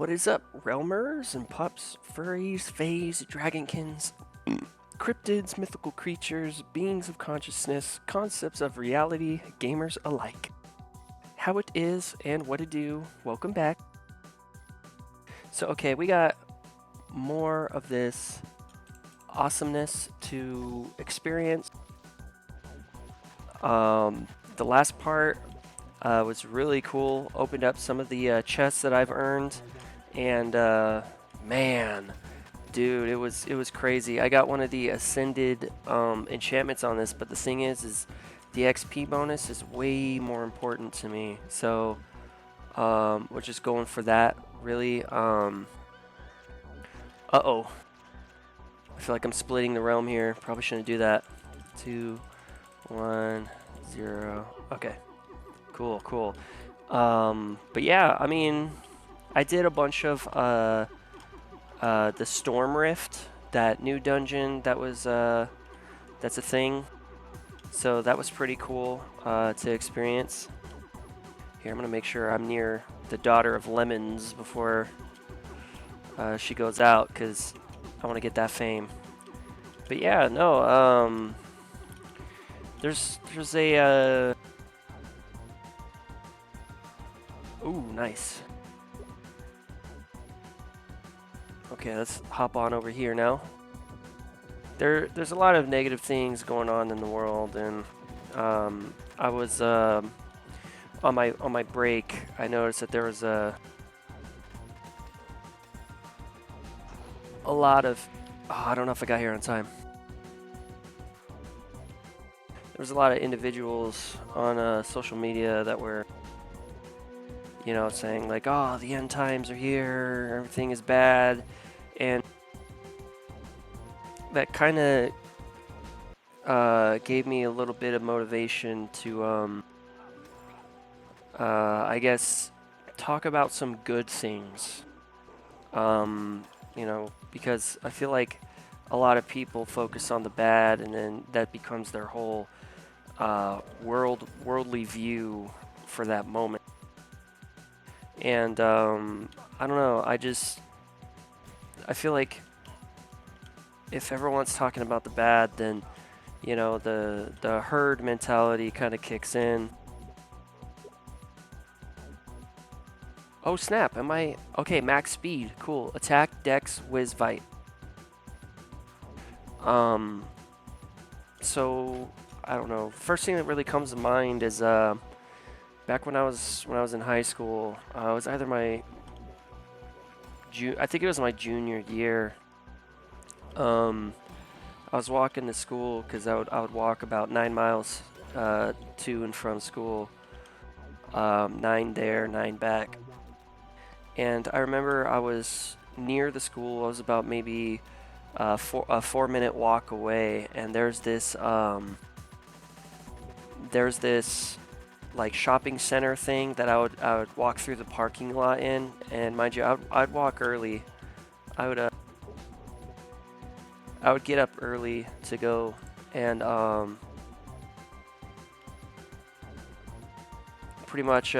What is up, realmers and pups, furries, fays, dragonkins, cryptids, mythical creatures, beings of consciousness, concepts of reality, gamers alike? How it is and what it do, welcome back. So okay, we got more of this awesomeness to experience. The last part was really cool, opened up some of the chests that I've earned, and man, dude, it was crazy. I got one of the ascended enchantments on this, but the thing is the XP bonus is way more important to me. So we're just going for that, really. Uh-oh. I feel like I'm splitting the realm here. Probably shouldn't do that. 2, 1, 0. Okay. Cool. But yeah, I mean, I did a bunch of the Storm Rift, that new dungeon that was that's a thing. So that was pretty cool to experience. Here, I'm gonna make sure I'm near the Daughter of Lemons before she goes out, because I want to get that fame. But yeah, no, there's a ooh, nice. Okay, let's hop on over here now. There's a lot of negative things going on in the world, and I was on my break. I noticed that there was a lot of I don't know if I got here on time. There was a lot of individuals on social media that were, you know, saying like, "Oh, the end times are here. Everything is bad," and that kind of gave me a little bit of motivation to, I guess, talk about some good things. You know, because I feel like a lot of people focus on the bad, and then that becomes their whole worldly view for that moment. And I don't know. I feel like if everyone's talking about the bad, then, you know, the herd mentality kind of kicks in. Oh snap, am I... Okay, max speed, cool. Attack, dex, whiz, vite. So, I don't know. First thing that really comes to mind is, back when I was in high school, it was either my... I think it was my junior year. I was walking to school, because I would walk about 9 miles to and from school. 9 there, 9 back. And I remember I was near the school. I was about maybe a 4-minute walk away, and there's this like shopping center thing that I would walk through the parking lot in. And mind you, I'd walk early. I would get up early to go, and pretty much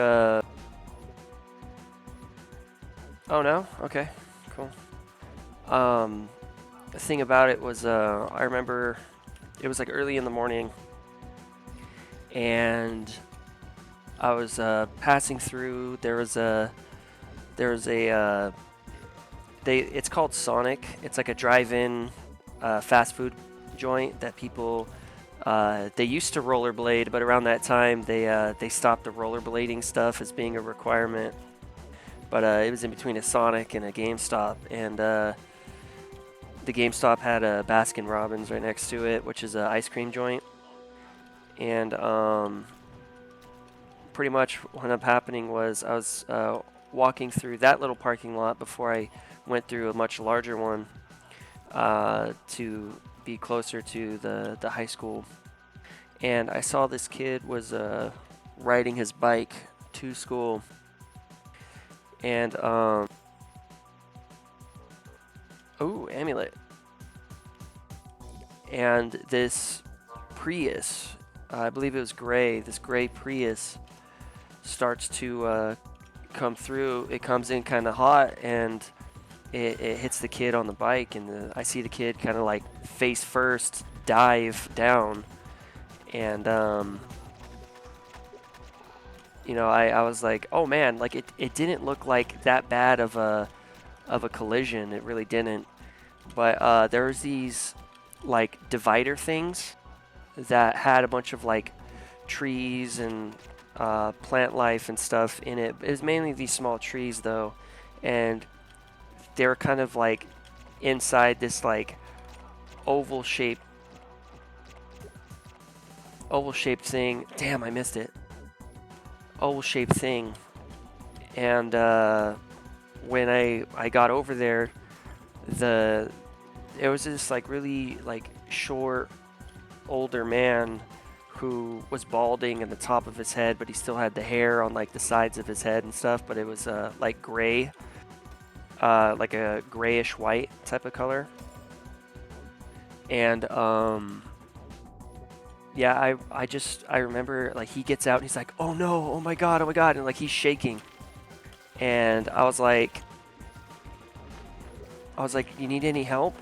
oh no? Okay, cool. The thing about it was, I remember it was like early in the morning, and I was passing through. It's called Sonic. It's like a drive-in fast food joint that people, they used to rollerblade, but around that time they stopped the rollerblading stuff as being a requirement. But it was in between a Sonic and a GameStop, and the GameStop had a Baskin Robbins right next to it, which is an ice cream joint. And pretty much what ended up happening was I was walking through that little parking lot before I went through a much larger one to be closer to the high school. And I saw this kid was riding his bike to school. And ooh, amulet. And this Prius, I believe it was gray. This gray Prius starts to come through. It comes in kind of hot, and it hits the kid on the bike, and I see the kid kind of like face first dive down, and you know, I was like, oh man, like it didn't look like that bad of a collision. It really didn't. But there was these like divider things that had a bunch of like trees and plant life and stuff in it. It was mainly these small trees though, and they were kind of like inside this like oval shaped thing. Damn, I missed it. Oval shaped thing. And when I got over there, it was this like really like short older man who was balding in the top of his head, but he still had the hair on like the sides of his head and stuff, but it was like gray, like a grayish white type of color. And yeah, I remember like he gets out and he's like, oh no, oh my god, and like he's shaking. And I was like, you need any help?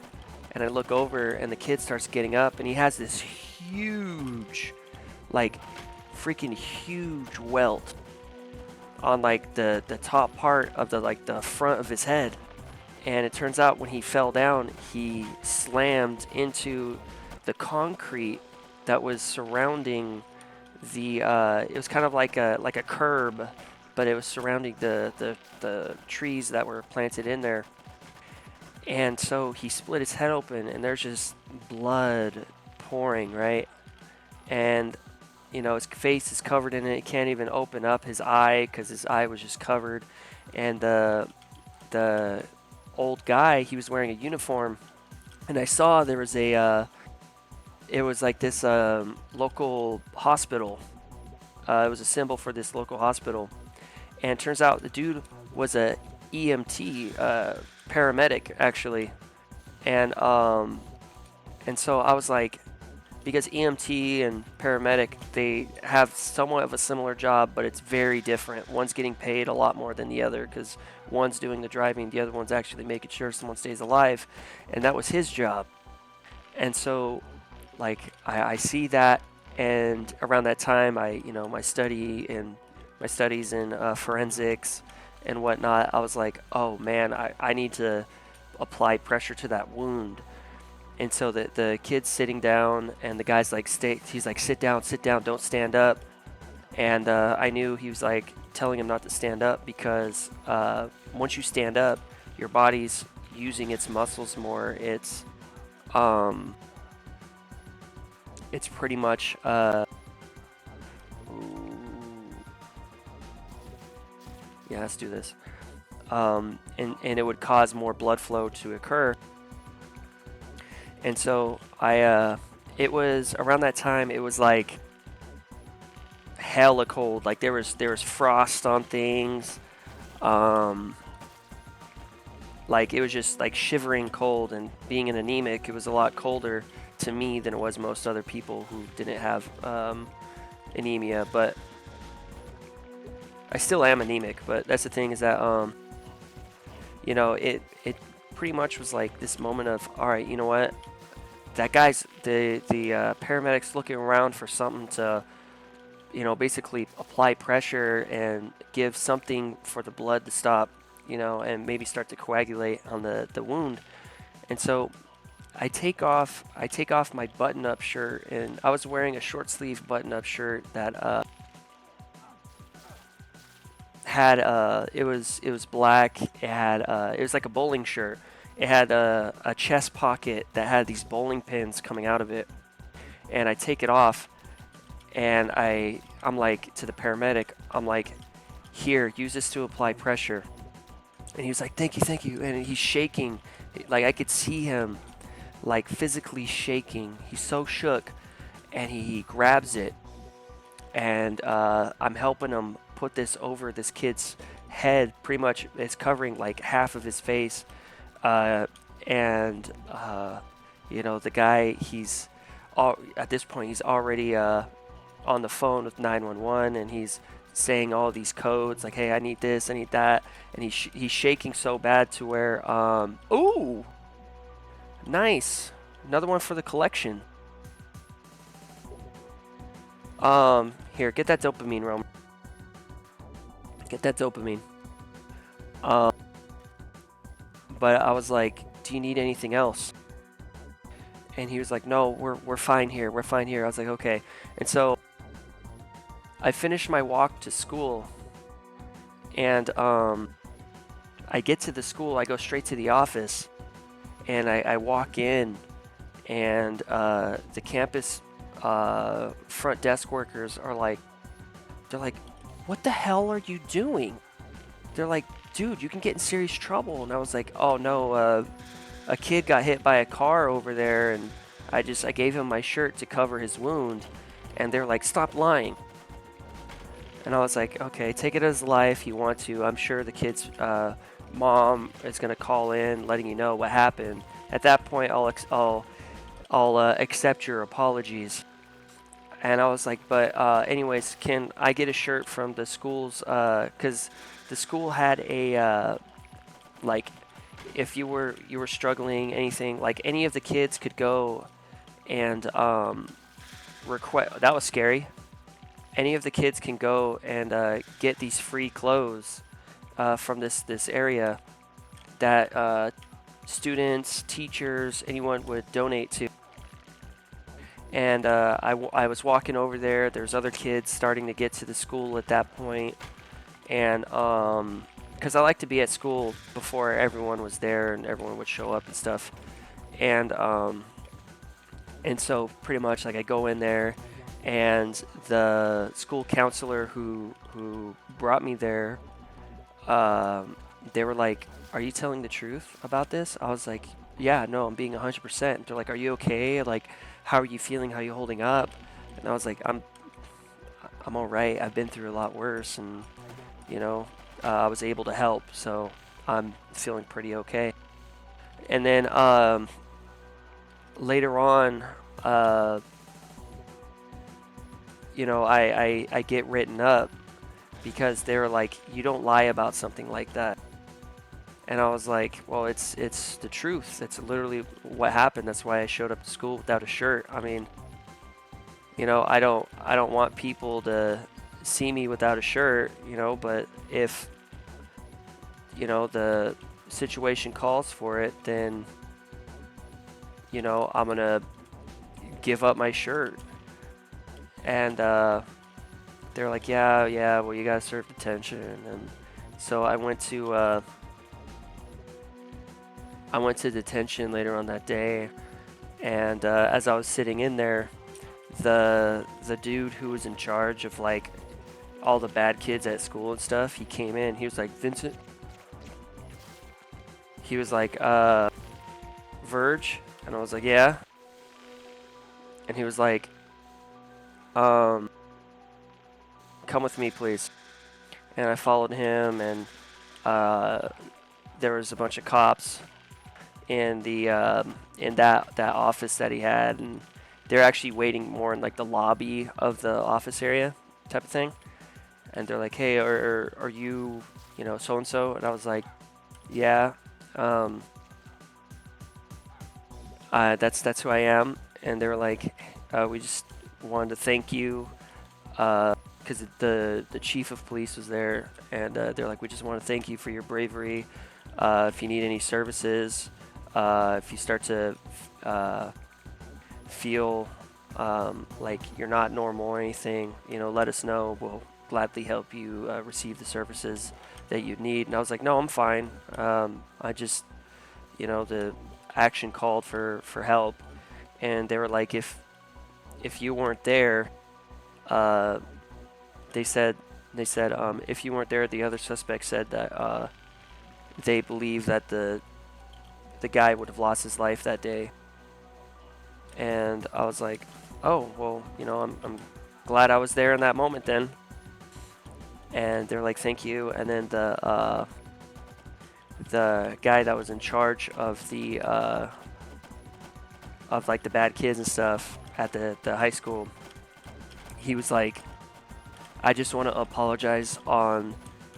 And I look over and the kid starts getting up and he has this huge, like freaking huge welt on like the top part of the front of his head. And it turns out when he fell down, he slammed into the concrete that was surrounding the it was kind of like a curb, but it was surrounding the trees that were planted in there. And so he split his head open and there's just blood pouring, right? And you know, his face is covered in it. He can't even open up his eye because his eye was just covered. And the old guy, he was wearing a uniform, and I saw there was it was like this local hospital. It was a symbol for this local hospital, and it turns out the dude was a EMT paramedic actually, and so I was like, because EMT and paramedic, they have somewhat of a similar job, but it's very different. One's getting paid a lot more than the other because one's doing the driving, the other one's actually making sure someone stays alive, and that was his job. And so, like, I see that, and around that time, my studies in forensics and whatnot, I was like, oh man, I need to apply pressure to that wound. And so the kid's sitting down, and the guy's like, he's like, sit down, don't stand up. And I knew he was like telling him not to stand up because once you stand up, your body's using its muscles more. It's pretty much yeah, let's do this. And it would cause more blood flow to occur. And so it was around that time, it was like hella cold. Like there was frost on things. Like it was just like shivering cold, and being an anemic, it was a lot colder to me than it was most other people who didn't have anemia. But I still am anemic, but that's the thing, is that you know, it pretty much was like this moment of, all right, you know what? That guy's the paramedics looking around for something to, you know, basically apply pressure and give something for the blood to stop, you know, and maybe start to coagulate on the wound. And so I take off my button-up shirt, and I was wearing a short sleeve button-up shirt that had it was black. It had it was like a bowling shirt. It had a chest pocket that had these bowling pins coming out of it. And I take it off, and I'm like, to the paramedic, I'm like, here, use this to apply pressure. And he was like, thank you. And he's shaking. Like I could see him like physically shaking. He's so shook, and he grabs it, and I'm helping him put this over this kid's head. Pretty much it's covering like half of his face. And you know, the guy, at this point he's already on the phone with 911, and he's saying all these codes like, hey, I need this, I need that, and he's shaking so bad to where ooh, nice, another one for the collection. Here, get that dopamine, Roman. Get that dopamine. But I was like, do you need anything else? And he was like, no, we're fine here. We're fine here. I was like, okay. And so I finished my walk to school, and I get to the school. I go straight to the office, and I walk in, and the campus front desk workers are like, they're like, what the hell are you doing? They're like, dude, you can get in serious trouble. And I was like, oh no, a kid got hit by a car over there, and I gave him my shirt to cover his wound. And they're like, stop lying. And I was like, okay, take it as a lie if you want to. I'm sure the kid's mom is gonna call in, letting you know what happened. At that point, I'll accept your apologies. And I was like, but anyways, can I get a shirt from the school's, because the school had a, like, if you were struggling, anything, like any of the kids could go and request, that was scary. Any of the kids can go and get these free clothes from this area that students, teachers, anyone would donate to. And I was walking over there. There's other kids starting to get to the school at that point. And because I like to be at school before everyone was there and everyone would show up and stuff. And so pretty much like I go in there, and the school counselor who brought me there, they were like, are you telling the truth about this? I was like, yeah, no, I'm being 100%. They're like, are you okay? Like, how are you feeling? How are you holding up? And I was like, I'm all right. I've been through a lot worse, and you know, I was able to help, so I'm feeling pretty okay. And then later on, you know, I get written up because they were like, you don't lie about something like that. And I was like, well, it's the truth. It's literally what happened. That's why I showed up to school without a shirt. I mean, you know, I don't want people to see me without a shirt, you know, but if, you know, the situation calls for it, then, you know, I'm gonna give up my shirt. And they're like, yeah, well, you gotta serve detention. And so I went to detention later on that day, and as I was sitting in there, the dude who was in charge of like all the bad kids at school and stuff, he came in. He was like, Vincent. He was like, Verge, and I was like, yeah. And he was like, come with me, please. And I followed him, and there was a bunch of cops in the in that office that he had, and they're actually waiting more in like the lobby of the office area type of thing. And they're like, hey, are you, you know, so and so? And I was like, yeah, that's who I am. And they were like, we just wanted to thank you, because the chief of police was there, and they're like, we just want to thank you for your bravery. If you need any services, if you start to feel like you're not normal or anything, you know, let us know. We'll gladly help you receive the services that you need. And I was like, no, I'm fine. I just, you know, the action called for help. And they were like, if you weren't there, they said if you weren't there, the other suspect said that they believe that the guy would have lost his life that day. And I was like, oh, well, you know, I'm glad I was there in that moment then. And they're like, thank you. And then the guy that was in charge of the of like the bad kids and stuff at the high school, he was like, I just want to apologize on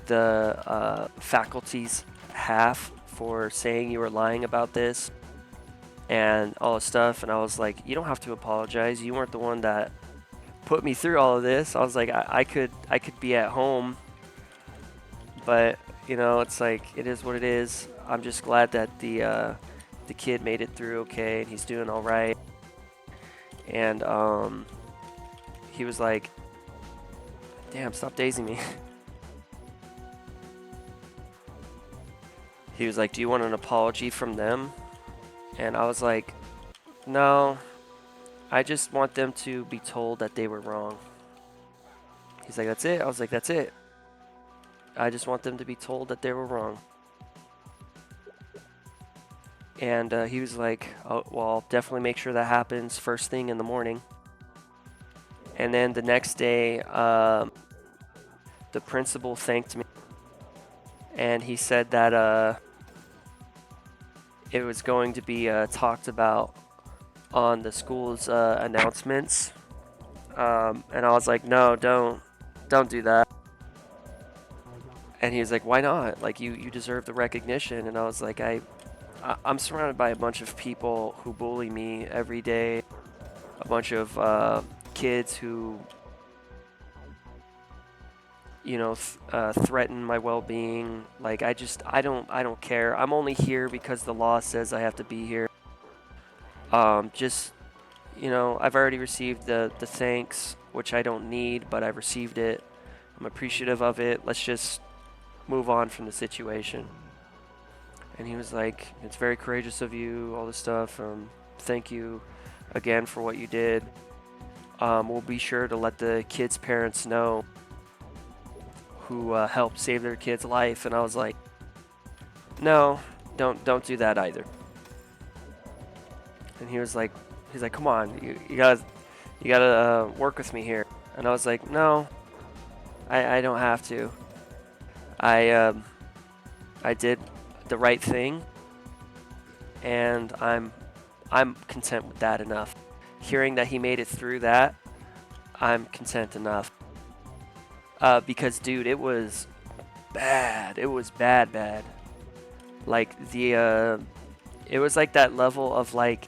the faculty's behalf for saying you were lying about this and all this stuff. And I was like, you don't have to apologize. You weren't the one that put me through all of this. I was like, I could be at home, but you know, it's like, it is what it is. I'm just glad that the kid made it through okay and he's doing all right. And he was like, damn, stop dazing me. He was like, do you want an apology from them? And I was like, no, I just want them to be told that they were wrong. He's like, that's it? I was like, that's it. I just want them to be told that they were wrong. And he was like, oh, well, I'll definitely make sure that happens first thing in the morning. And then the next day, the principal thanked me. And he said that it was going to be talked about on the school's announcements. And I was like, no, don't do that. And he was like, why not? Like, you deserve the recognition. And I was like, I'm surrounded by a bunch of people who bully me every day. A bunch of kids who, you know, threaten my well-being. Like, I don't care. I'm only here because the law says I have to be here. Just, you know, I've already received the thanks, which I don't need, but I've received it. I'm appreciative of it. Let's just move on from the situation. And he was like, it's very courageous of you, all this stuff. Thank you again for what you did. We'll be sure to let the kids' parents know who helped save their kid's life. And I was like, no, don't do that either. And he's like, come on, you gotta work with me here. And I was like, no, I don't have to. I did the right thing, and I'm content with that enough. Hearing that he made it through that, I'm content enough. Because dude, it was bad. It was bad. Like it was like that level of like,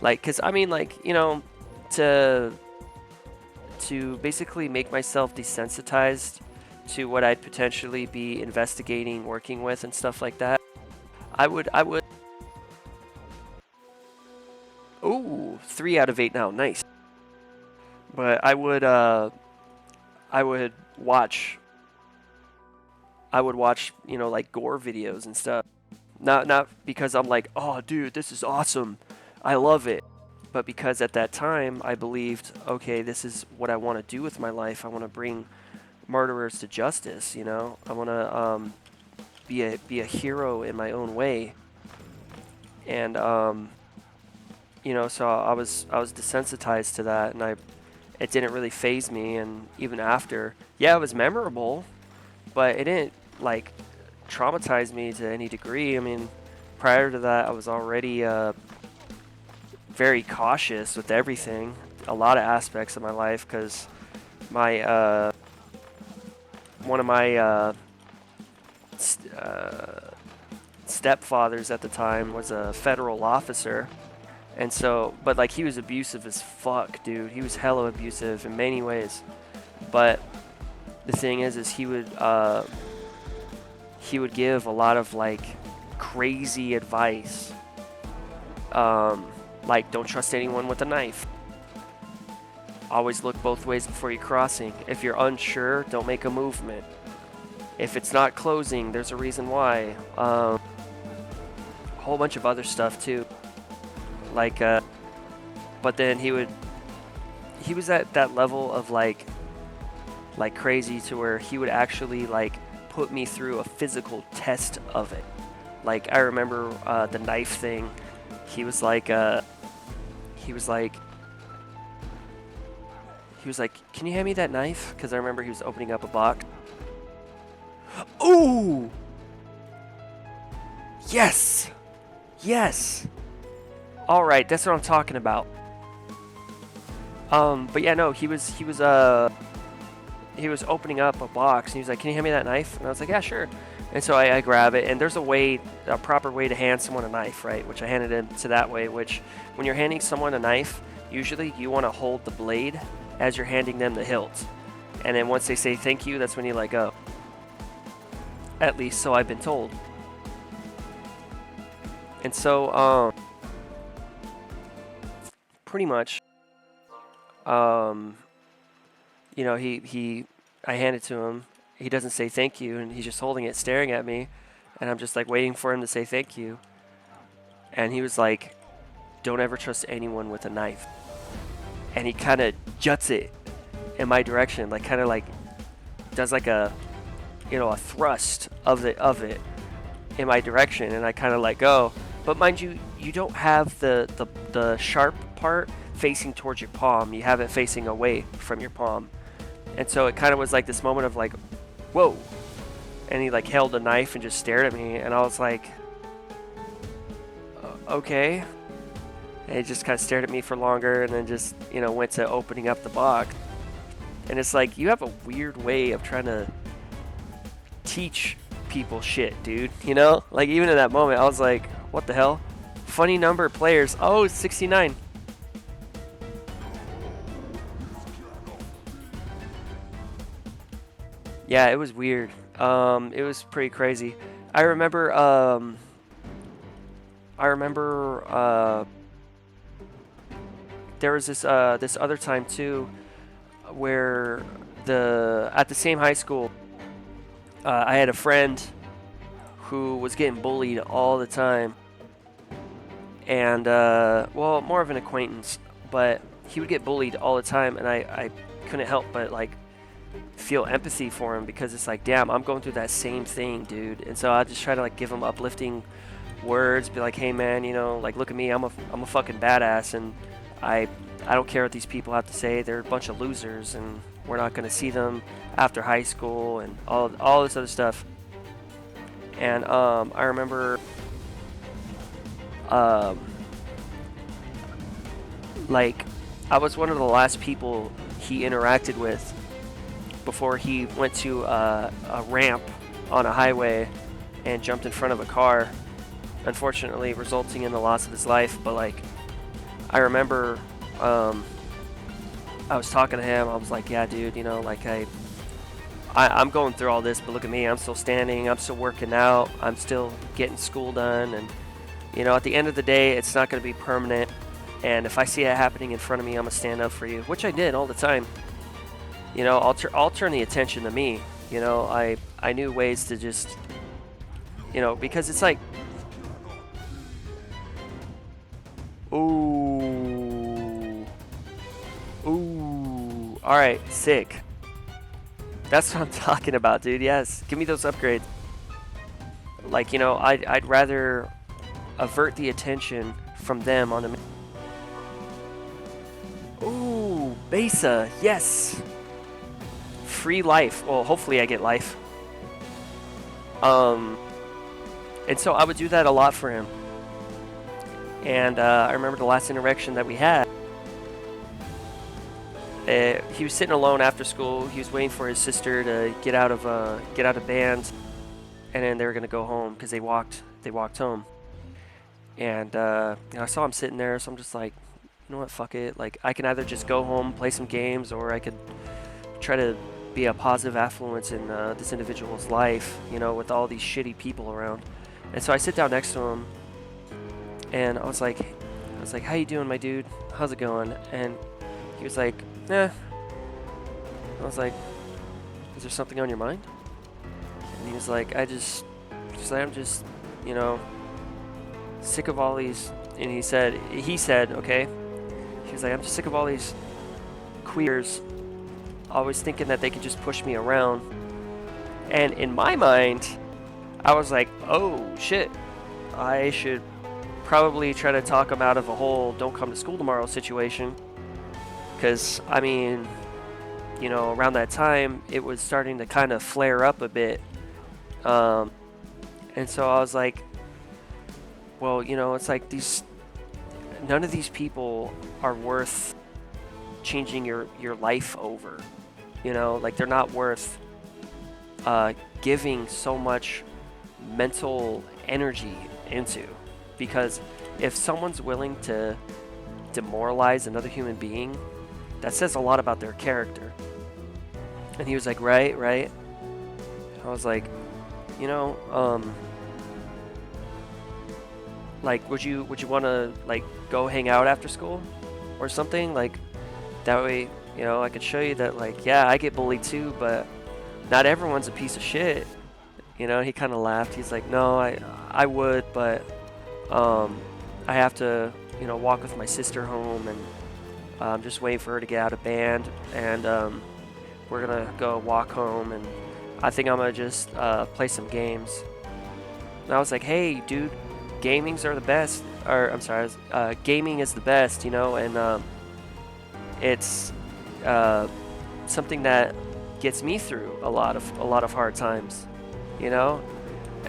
cause I mean, like, you know, to basically make myself desensitized to what I'd potentially be investigating, working with, and stuff like that. I would. Ooh, 3 out of 8 now, nice. But I would watch, you know, like gore videos and stuff. Not because I'm like, oh, dude, this is awesome, I love it. But because at that time I believed, okay, this is what I want to do with my life. I want to bring murderers to justice, you know. I want to be a hero in my own way. And you know, so I was desensitized to that, and it didn't really faze me. And even after, yeah, it was memorable, but it didn't like traumatize me to any degree. I mean, prior to that, I was already very cautious with everything, a lot of aspects of my life, because my one of my stepfathers at the time was a federal officer. And so, but like, he was abusive as fuck, dude. He was hella abusive in many ways. But the thing is he would give a lot of like crazy advice. Like, don't trust anyone with a knife. Always look both ways before you're crossing. If you're unsure, don't make a movement. If it's not closing, there's a reason why. A whole bunch of other stuff too. Like, but then he was at that level of like crazy to where he would actually like put me through a physical test of it. Like, I remember the knife thing. He was like, can you hand me that knife? Because I remember he was opening up a box. Ooh! Yes! Yes! Alright, that's what I'm talking about. But yeah, no, he was he was opening up a box, and he was like, "Can you hand me that knife?" And I was like, "Yeah, sure." And so I grab it, and there's a proper way to hand someone a knife, right? Which I handed him to that way, which when you're handing someone a knife, usually you want to hold the blade as you're handing them the hilt. And then once they say thank you, that's when you let go. At least so I've been told. And so, pretty much, you know, I hand it to him. He doesn't say thank you, and he's just holding it, staring at me. And I'm just like waiting for him to say thank you. And he was like, "Don't ever trust anyone with a knife." And he kind of juts it in my direction, like kind of like does like a, you know, a thrust of it in my direction, and I kind of let go. But mind you, you don't have the sharp part facing towards your palm. You have it facing away from your palm. And so it kind of was like this moment of like, whoa. And he like held a knife and just stared at me, and I was like, okay. And he just kind of stared at me for longer, and then just, you know, went to opening up the box. And it's like, you have a weird way of trying to teach people shit, dude. You know? Like, even in that moment, I was like, what the hell? Funny number of players. Oh, it's 69. Yeah, it was weird. It was pretty crazy. I remember, there was this other time too, where at the same high school, I had a friend who was getting bullied all the time, and well, more of an acquaintance, but he would get bullied all the time, and I couldn't help but like feel empathy for him, because it's like, damn, I'm going through that same thing, dude. And so I just try to like give him uplifting words, be like, hey man, you know, like, look at me, I'm a fucking badass, and I don't care what these people have to say. They're a bunch of losers, and we're not going to see them after high school, and all this other stuff. And I remember like, I was one of the last people he interacted with before he went to a ramp on a highway and jumped in front of a car, unfortunately resulting in the loss of his life. But like, I remember I was talking to him. I was like, yeah, dude, you know, like I'm going through all this, but look at me, I'm still standing, I'm still working out, I'm still getting school done, and you know, at the end of the day, it's not going to be permanent. And if I see it happening in front of me, I'm gonna stand up for you, which I did all the time. You know, I'll turn the attention to me. You know, I knew ways to just, you know, because it's like, ooh, all right, sick. That's what I'm talking about, dude. Yes, give me those upgrades. Like, you know, I'd rather avert the attention from them on the. Ooh, Besa, yes. Free life. Well, hopefully I get life. And so I would do that a lot for him. And I remember the last interaction that we had. He was sitting alone after school. He was waiting for his sister to get out of band, and then they were gonna go home because they walked home. And you know, I saw him sitting there, so I'm just like, you know what, fuck it. Like, I can either just go home, play some games, or I could try to be a positive affluence in this individual's life, you know, with all these shitty people around. And so I sit down next to him, and I was like, how you doing, my dude? How's it going? And he was like, eh. I was like, is there something on your mind? And he was like, I'm just, you know, sick of all these. And he said, okay. He was like, I'm just sick of all these queers always thinking that they could just push me around. And in my mind, I was like, oh shit, I should probably try to talk them out of a whole don't come to school tomorrow situation. Because, I mean, you know, around that time, it was starting to kind of flare up a bit. And so I was like, well, you know, it's like none of these people are worth changing your life over. You know, like they're not worth giving so much mental energy into, because if someone's willing to demoralize another human being, that says a lot about their character. And he was like, right. I was like, you know, like, would you want to like go hang out after school or something? Like, that way, you know, I could show you that, like, yeah, I get bullied too, but not everyone's a piece of shit. You know, he kind of laughed. He's like, no, I would, but I have to, you know, walk with my sister home, and I'm just waiting for her to get out of band, and we're gonna go walk home, and I think I'm gonna just play some games. And I was like, hey, dude, gaming is the best, you know, and it's something that gets me through a lot of hard times, you know.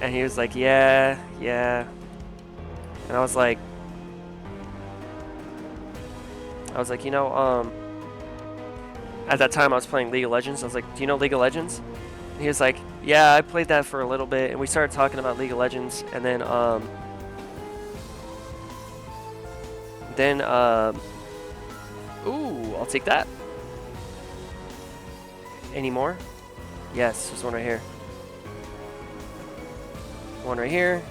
And he was like, yeah. And I was like, you know, at that time I was playing League of Legends. I was like, do you know League of Legends? And he was like, yeah, I played that for a little bit. And we started talking about League of Legends, and then ooh, I'll take that. Any more? Yes, there's one right here. One right here.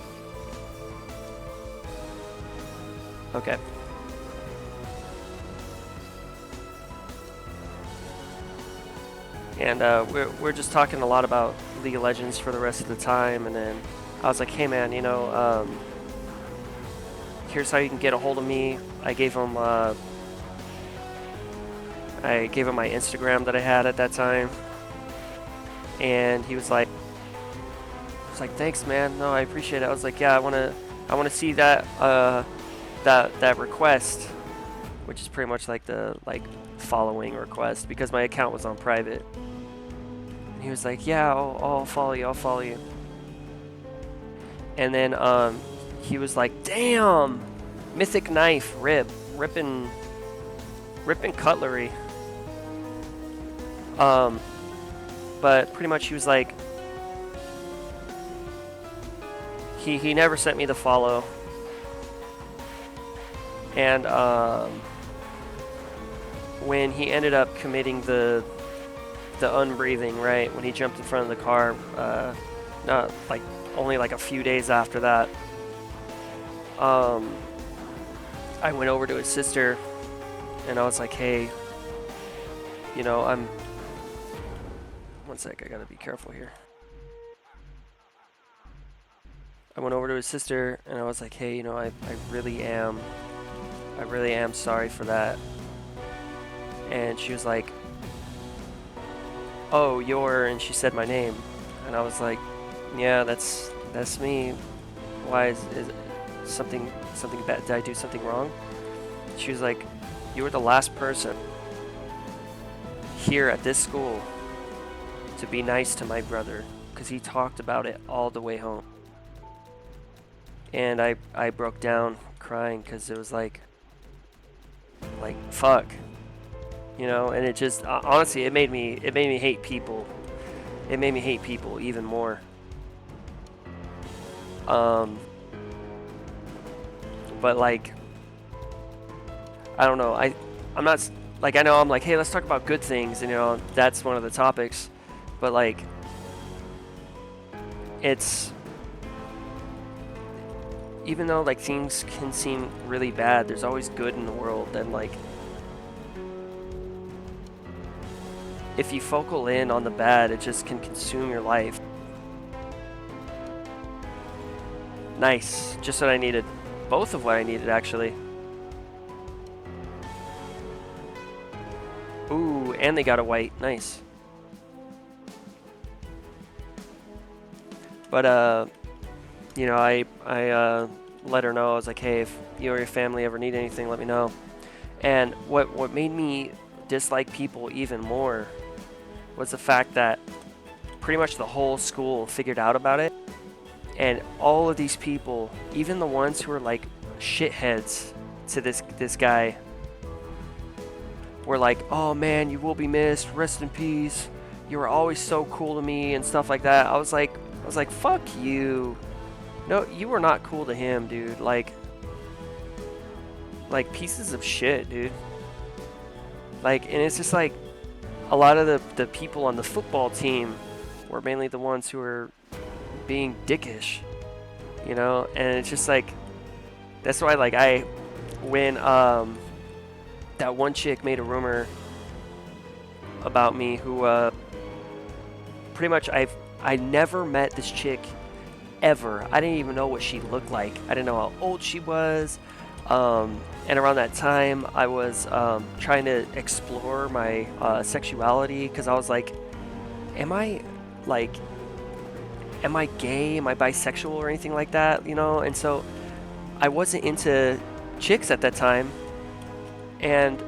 Okay. And we're just talking a lot about League of Legends for the rest of the time, and then I was like, hey man, you know, here's how you can get a hold of me. I gave him my Instagram that I had at that time, and he was like, thanks man, no, I appreciate it. I was like, yeah, I want to see that that request, which is pretty much like the following request, because my account was on private. And he was like, yeah, I'll follow you. And then he was like, damn, mythic knife, ripping cutlery. But pretty much he was like, he never sent me the follow. And when he ended up committing the unbreathing, right, when he jumped in front of the car, not like only like a few days after that, I went over to his sister and I was like, hey, you know, one sec, I gotta be careful here. I went over to his sister and I was like, hey, you know, I really am sorry for that. And she was like, oh, and she said my name. And I was like, yeah, that's me. Why is something bad? Did I do something wrong? She was like, you were the last person here at this school to be nice to my brother, because he talked about it all the way home. And I broke down crying, because it was like fuck, you know. And it just honestly, it made me hate people. It made me hate people even more. But like, I don't know. I'm not like, I know I'm like, hey, let's talk about good things, and you know, that's one of the topics. But like, it's, even though like things can seem really bad, there's always good in the world. And like, if you focal in on the bad, it just can consume your life. Nice, just what I needed. Both of what I needed, actually. Ooh, and they got a white. Nice. But you know, I let her know. I was like, hey, if you or your family ever need anything, let me know. And what made me dislike people even more was the fact that pretty much the whole school figured out about it. And all of these people, even the ones who were like shitheads to this guy, were like, oh man, you will be missed, rest in peace, you were always so cool to me and stuff like that. I was like, fuck you. No, you were not cool to him, dude. Like pieces of shit, dude. Like, and it's just like a lot of the people on the football team were mainly the ones who were being dickish, you know. And it's just like, that's why, like, when that one chick made a rumor about me, who pretty much I never met this chick ever. I didn't even know what she looked like. I didn't know how old she was. And around that time, I was trying to explore my sexuality, because I was like, am I gay? Am I bisexual or anything like that? You know? And so I wasn't into chicks at that time, and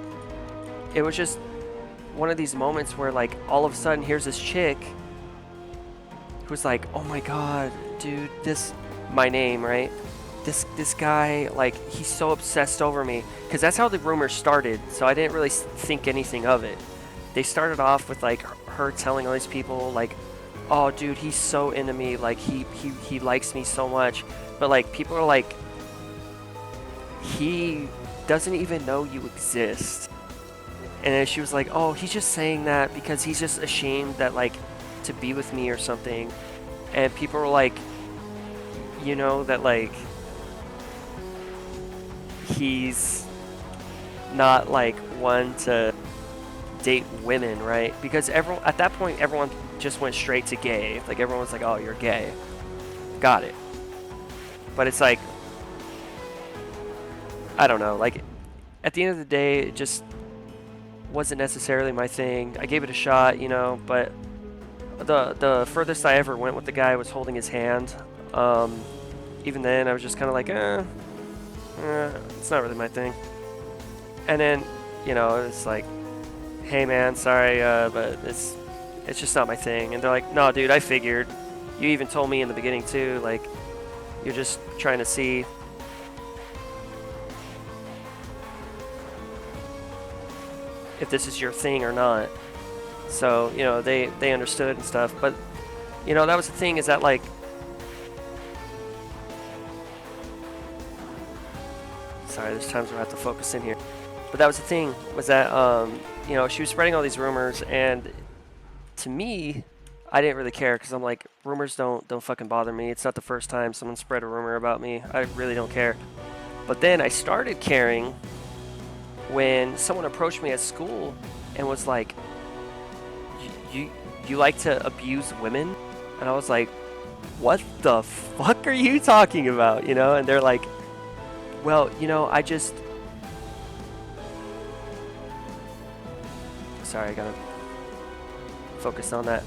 it was just one of these moments where, like, all of a sudden, here's this chick who's like, oh my god, dude, my name, right? This guy, like, he's so obsessed over me, because that's how the rumor started. So I didn't really think anything of it. They started off with, like, her telling all these people, like, oh dude, he's so into me, like, he likes me so much. But, like, people are like, he doesn't even know you exist. And then she was like, oh, he's just saying that because he's just ashamed that, like, to be with me or something. And people were like, you know, that, like, he's not, like, one to date women, right? Because everyone at that point, everyone just went straight to gay. Like, everyone was like, oh, you're gay, got it. But it's like, I don't know, like, at the end of the day, it just wasn't necessarily my thing. I gave it a shot, you know, but the furthest I ever went with the guy was holding his hand. Even then, I was just kind of like, it's not really my thing. And then, you know, it's like, hey man, sorry, but it's just not my thing. And they're like, no, dude, I figured. You even told me in the beginning too, like, you're just trying to see if this is your thing or not. So, you know, they understood and stuff. But, you know, that was the thing, is that, like, sorry, there's times where I have to focus in here. But that was the thing, was that, you know, she was spreading all these rumors, and to me, I didn't really care, because I'm like, rumors don't fucking bother me. It's not the first time someone spread a rumor about me. I really don't care. But then I started caring when someone approached me at school and was like, you like to abuse women? And I was like, what the fuck are you talking about? You know? And they're like, well, you know, I just... Sorry, I gotta focus on that.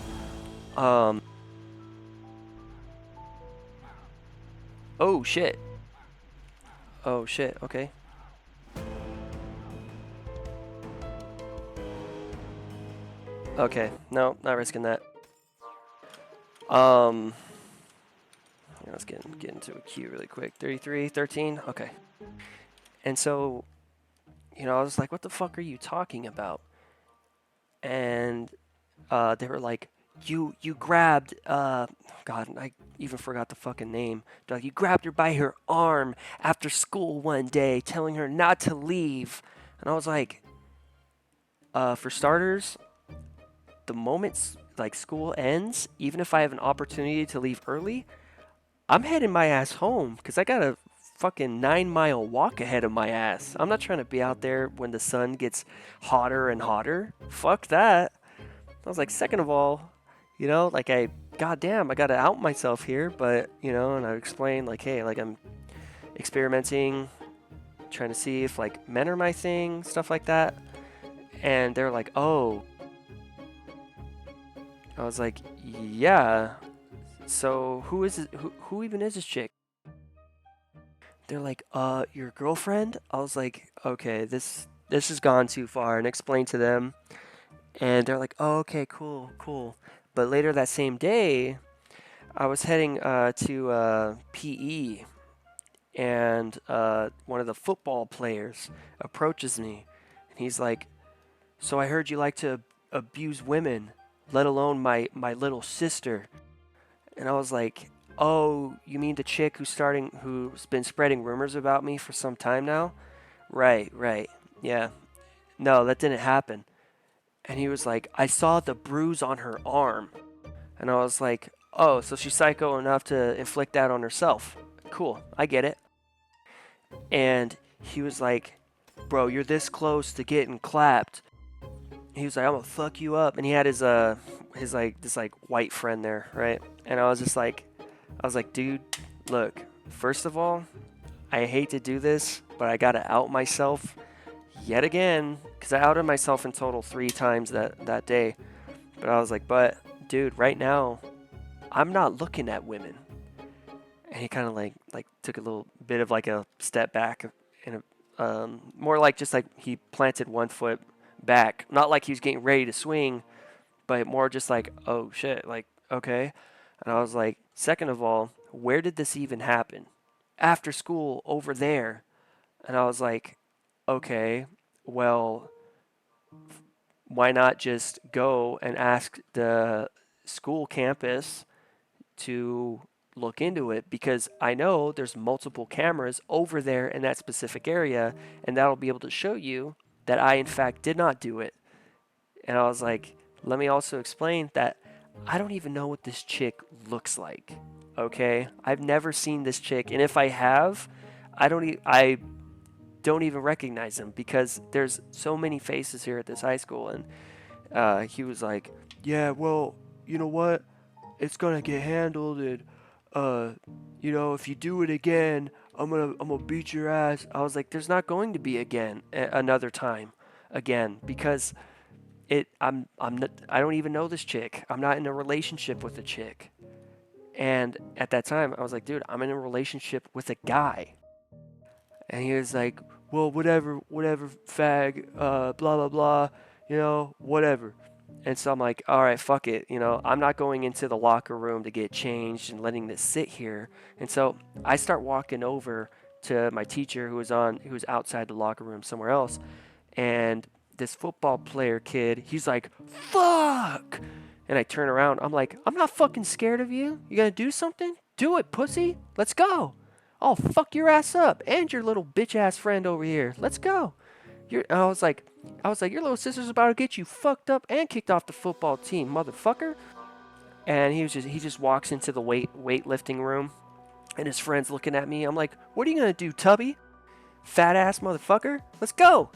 Oh shit. Oh shit, okay. Okay, no, not risking that. Let's get into a queue really quick. 33, 13, okay. And so, you know, I was like, what the fuck are you talking about? And they were like, you grabbed, God, I even forgot the fucking name. They're like, you grabbed her by her arm after school one day, telling her not to leave. And I was like, for starters, the moment, like, school ends, even if I have an opportunity to leave early, I'm heading my ass home, because I got a fucking 9-mile walk ahead of my ass. I'm not trying to be out there when the sun gets hotter and hotter. Fuck that. I was like, second of all, you know, like, goddamn, I gotta out myself here, but, you know, and I explained, like, hey, like, I'm experimenting, trying to see if, like, men are my thing, stuff like that. And they're like, oh. I was like, yeah. So who is it? Who even is this chick? They're like, your girlfriend? I was like, okay, this has gone too far, and explained to them. And they're like, oh, okay, cool. But later that same day, I was heading to PE, and one of the football players approaches me, and he's like, so I heard you like to abuse women, let alone my little sister. And I was like, oh, you mean the chick who's been spreading rumors about me for some time now? Right, right. Yeah. No, that didn't happen. And he was like, I saw the bruise on her arm. And I was like, oh, so she's psycho enough to inflict that on herself. Cool, I get it. And he was like, bro, you're this close to getting clapped. He was like, I'm gonna fuck you up. And he had his like this like white friend there, right? And I was like, dude, look, first of all, I hate to do this, but I gotta out myself yet again, because I outed myself in total 3 times that day. But I was like, but dude, right now, I'm not looking at women. And he kind of like took a little bit of like a step back, and more like just like he planted one foot back, not like he was getting ready to swing, but more just like, oh shit, like, okay. And I was like, second of all, where did this even happen? After school over there. And I was like, okay, well, why not just go and ask the school campus to look into it, because I know there's multiple cameras over there in that specific area, and that'll be able to show you that I in fact did not do it. And I was like, let me also explain that I don't even know what this chick looks like. Okay? I've never seen this chick, and if I have, I don't even recognize them, because there's so many faces here at this high school. And he was like, yeah, well, you know what? It's gonna get handled, and if you do it again, I'm gonna beat your ass. I was like, there's not going to be another time again, because I don't even know this chick. I'm not in a relationship with a chick. And at that time, I was like, dude, I'm in a relationship with a guy. And he was like, well, whatever, fag, blah, blah, blah, whatever. And so I'm like, all right, fuck it. I'm not going into the locker room to get changed and letting this sit here. And so I start walking over to my teacher who was outside the locker room somewhere else. And this football player kid, he's like, fuck. And I turn around. I'm like, I'm not fucking scared of you. You gonna do something? Do it, pussy. Let's go. I'll fuck your ass up and your little bitch ass friend over here. Let's go. I was like, your little sister's about to get you fucked up and kicked off the football team, motherfucker. And he just walks into the weightlifting room, and his friend's looking at me. I'm like, what are you gonna do, Tubby? Fat ass motherfucker? Let's go.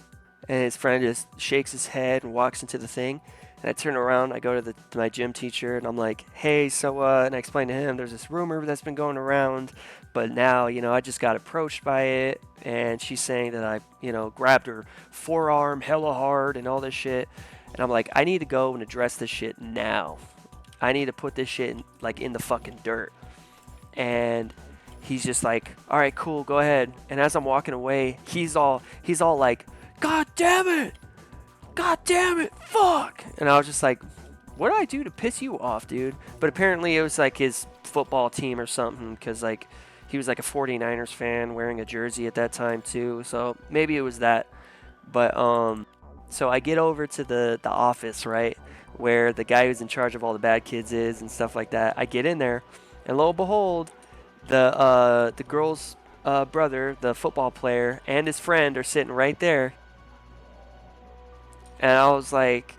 And his friend just shakes his head and walks into the thing. And I turn around, I go to my gym teacher, and I'm like, hey, so, and I explain to him, there's this rumor that's been going around, but now, I just got approached by it, and she's saying that I, grabbed her forearm hella hard and all this shit. And I'm like, I need to go and address this shit now. I need to put this shit in the fucking dirt. And he's just like, all right, cool, go ahead. And as I'm walking away, he's all like, God damn it, fuck. And I was just like, what did I do to piss you off, dude? But apparently it was like his football team or something, because like he was like a 49ers fan wearing a jersey at that time too, so maybe it was that. But so I get over to the office, right, where the guy who's in charge of all the bad kids is and stuff like that. I get in there, and lo and behold, the girl's brother, the football player, and his friend are sitting right there. And I was like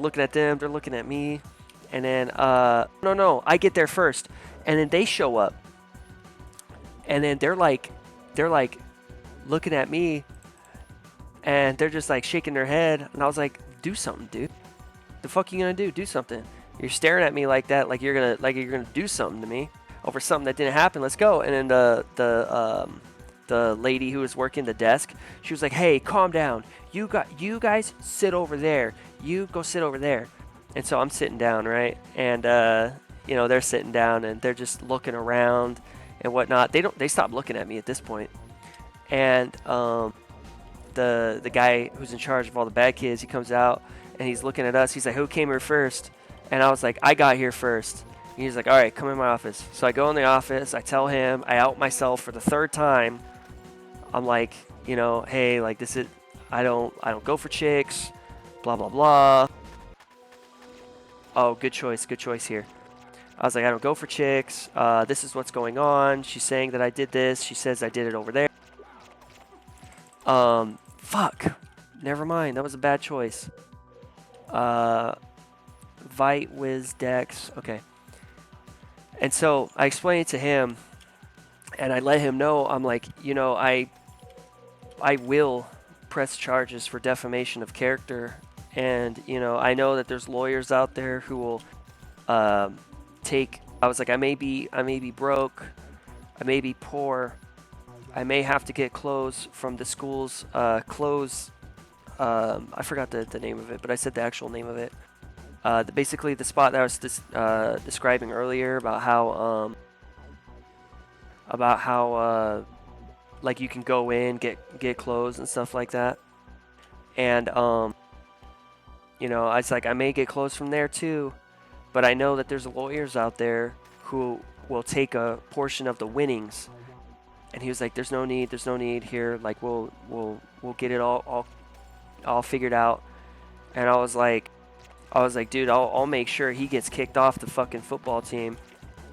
looking at them, they're looking at me, and then no, I get there first, and then they show up, and then they're like looking at me, and they're just like shaking their head, and I was like, do something, dude. The fuck you gonna do? Do something. You're staring at me like that, like you're gonna do something to me over something that didn't happen. Let's go. And then the lady who was working the desk, she was like, hey, calm down. You guys sit over there. You go sit over there. And so I'm sitting down, right? And they're sitting down, and they're just looking around and whatnot. They stop looking at me at this point. And the guy who's in charge of all the bad kids, he comes out and he's looking at us. He's like, who came here first? And I was like, I got here first. And he's like, all right, come in my office. So I go in the office. I tell him, I out myself for the 3rd time. I'm like, hey, like this is, I don't go for chicks. blah, blah, blah. Oh, good choice here. I was like, I don't go for chicks. This is what's going on. She's saying that I did this. She says I did it over there. Fuck. Never mind. That was a bad choice. Vite, Wiz, Dex. Okay. And so I explained it to him, and I let him know, I'm like, you know, I will press charges for defamation of character. And, you know, I know that there's lawyers out there who will take, I was like, I may be broke, I may be poor, I may have to get clothes from the school's clothes, I forgot the name of it, but I said the actual name of it. Basically the spot that I was describing earlier about how like you can go in, get clothes and stuff like that. And you know, I was like, I may get clothes from there too, but I know that there's lawyers out there who will take a portion of the winnings. And he was like, there's no need here, like we'll get it all figured out. And I was like, dude, I'll make sure he gets kicked off the fucking football team,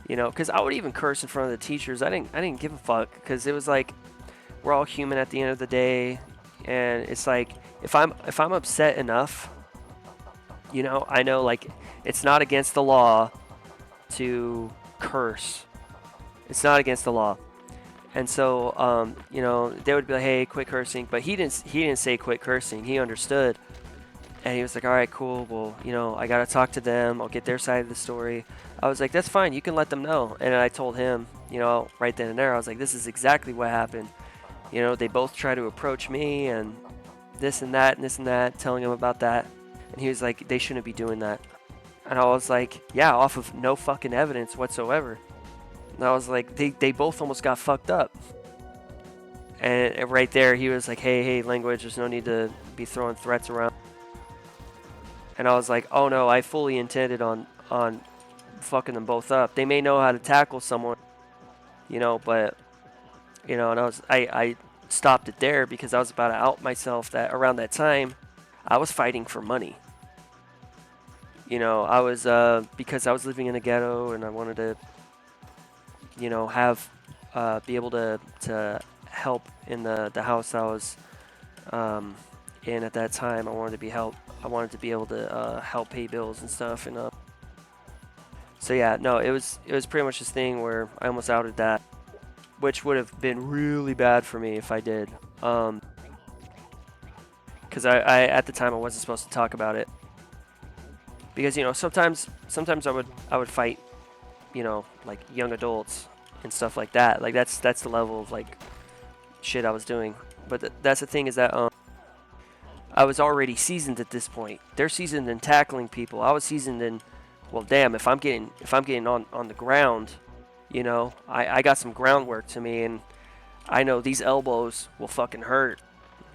you know, because I would even curse in front of the teachers. I didn't give a fuck, because it was like, we're all human at the end of the day, and it's like, if I'm upset enough, you know, I know, like, it's not against the law to curse. It's not against the law. And so, you know, they would be like, hey, quit cursing. But he didn't say quit cursing. He understood. And he was like, all right, cool. Well, you know, I got to talk to them. I'll get their side of the story. I was like, that's fine. You can let them know. And I told him, you know, right then and there, I was like, this is exactly what happened. You know, they both try to approach me and this and that, telling him about that. And he was like, they shouldn't be doing that. And I was like, yeah, off of no fucking evidence whatsoever. And I was like, they both almost got fucked up. And right there, he was like, hey, language, there's no need to be throwing threats around. And I was like, oh no, I fully intended on fucking them both up. They may know how to tackle someone, you know, but, you know, and I stopped it there because I was about to out myself that around that time, I was fighting for money. You know, I was, because I was living in a ghetto and I wanted to, you know, have, be able to help in the house I was in at that time. I wanted to be able to help pay bills and stuff. And so yeah, no, it was pretty much this thing where I almost outed that, which would have been really bad for me if I did. Because I at the time I wasn't supposed to talk about it. Because, you know, sometimes I would fight, you know, like young adults and stuff like that. Like that's the level of like shit I was doing. But that's the thing, is that I was already seasoned at this point. They're seasoned in tackling people. I was seasoned in, well, damn, if I'm getting on the ground, you know, I got some groundwork to me, and I know these elbows will fucking hurt.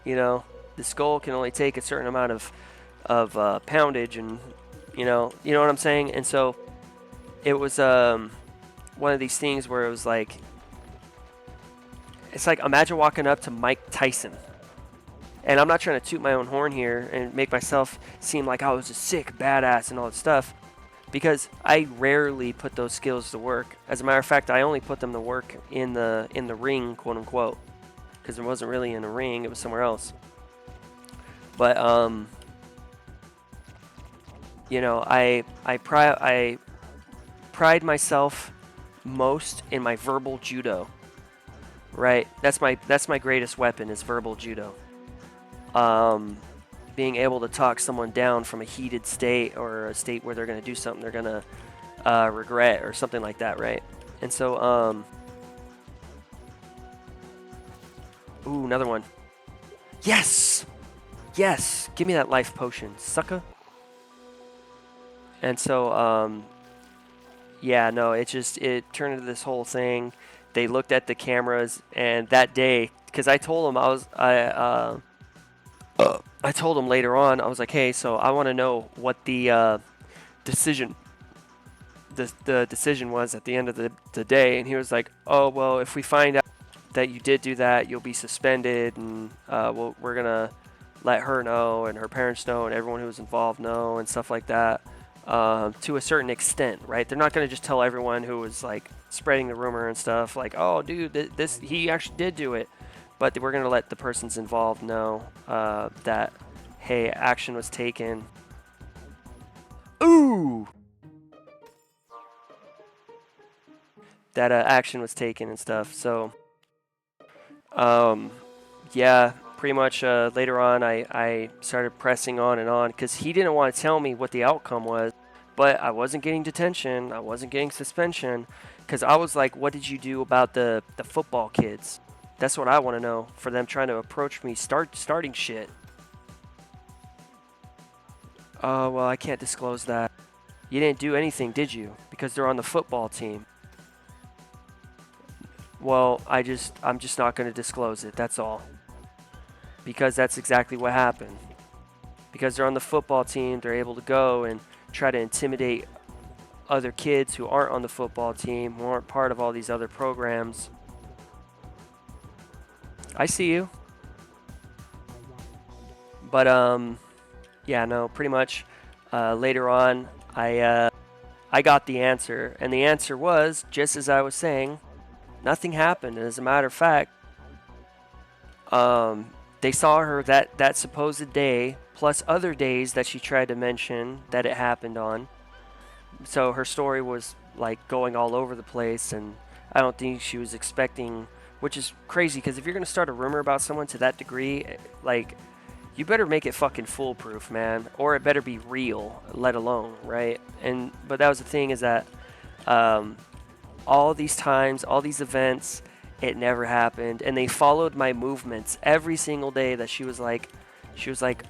You know, the skull can only take a certain amount of poundage, and you know what I'm saying. And so it was one of these things where it was like, it's like, imagine walking up to Mike Tyson. And I'm not trying to toot my own horn here and make myself seem like I was a sick badass and all that stuff, because I rarely put those skills to work. As a matter of fact, I only put them to work in the ring, quote unquote, because it wasn't really in a ring, it was somewhere else. But you know, I pride myself most in my verbal judo. Right? That's my greatest weapon, is verbal judo. Being able to talk someone down from a heated state, or a state where they're going to do something they're going to regret, or something like that, right? And so, ooh, another one. Yes! Yes! Give me that life potion, sucker. And so, yeah, no, it turned into this whole thing. They looked at the cameras, and that day, because I told them I told him later on, I was like, hey, so I want to know what the decision was at the end of the day. And he was like, oh, well, if we find out that you did do that, you'll be suspended, and we're gonna let her know and her parents know and everyone who was involved know and stuff like that, to a certain extent, right? They're not going to just tell everyone who was like spreading the rumor and stuff like, oh, dude, this he actually did do it. But we're going to let the persons involved know that, hey, action was taken. Ooh! That action was taken and stuff. So, yeah, pretty much later on I started pressing on because he didn't want to tell me what the outcome was. But I wasn't getting detention. I wasn't getting suspension because I was like, what did you do about the football kids? That's what I want to know for them trying to approach me starting shit. Oh, well, I can't disclose that. You didn't do anything, did you? Because they're on the football team. Well, I'm just not going to disclose it. That's all. Because that's exactly what happened. Because they're on the football team, they're able to go and try to intimidate other kids who aren't on the football team, who aren't part of all these other programs. I see you. But yeah, no, pretty much later on I got the answer, and the answer was just as I was saying. Nothing happened, and as a matter of fact, they saw her that supposed day, plus other days that she tried to mention that it happened on. So her story was like going all over the place, and I don't think she was expecting, which is crazy, because if you're going to start a rumor about someone to that degree, like, you better make it fucking foolproof, man, or it better be real, let alone, right? But that was the thing, is that all these times, all these events, it never happened, and they followed my movements every single day. That she was like,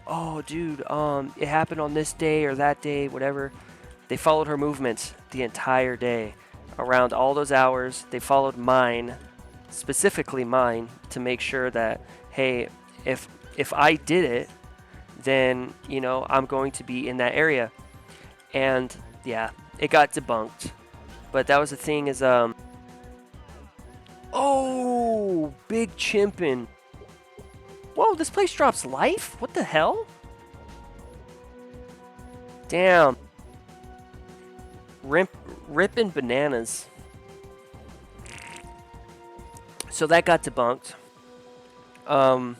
oh, dude, it happened on this day or that day, whatever. They followed her movements the entire day, around all those hours. They followed mine, specifically mine, to make sure that, hey, if I did it, then, you know, I'm going to be in that area. And yeah, it got debunked. But that was the thing, is oh, big chimpin'. Whoa, this place drops life? What the hell? Damn. Ripping bananas. So that got debunked. And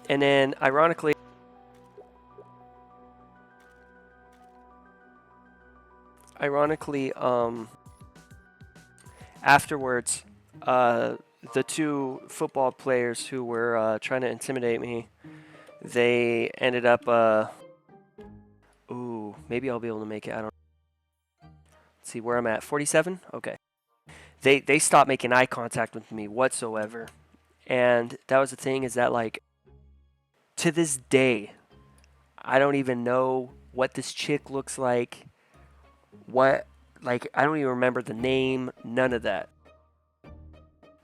then ironically afterwards, the two football players who were trying to intimidate me, they ended up ooh, maybe I'll be able to make it. I don't know. Let's see where I'm at. 47? Okay. They stopped making eye contact with me whatsoever. And that was the thing, is that, like, to this day, I don't even know what this chick looks like. I don't even remember the name, none of that.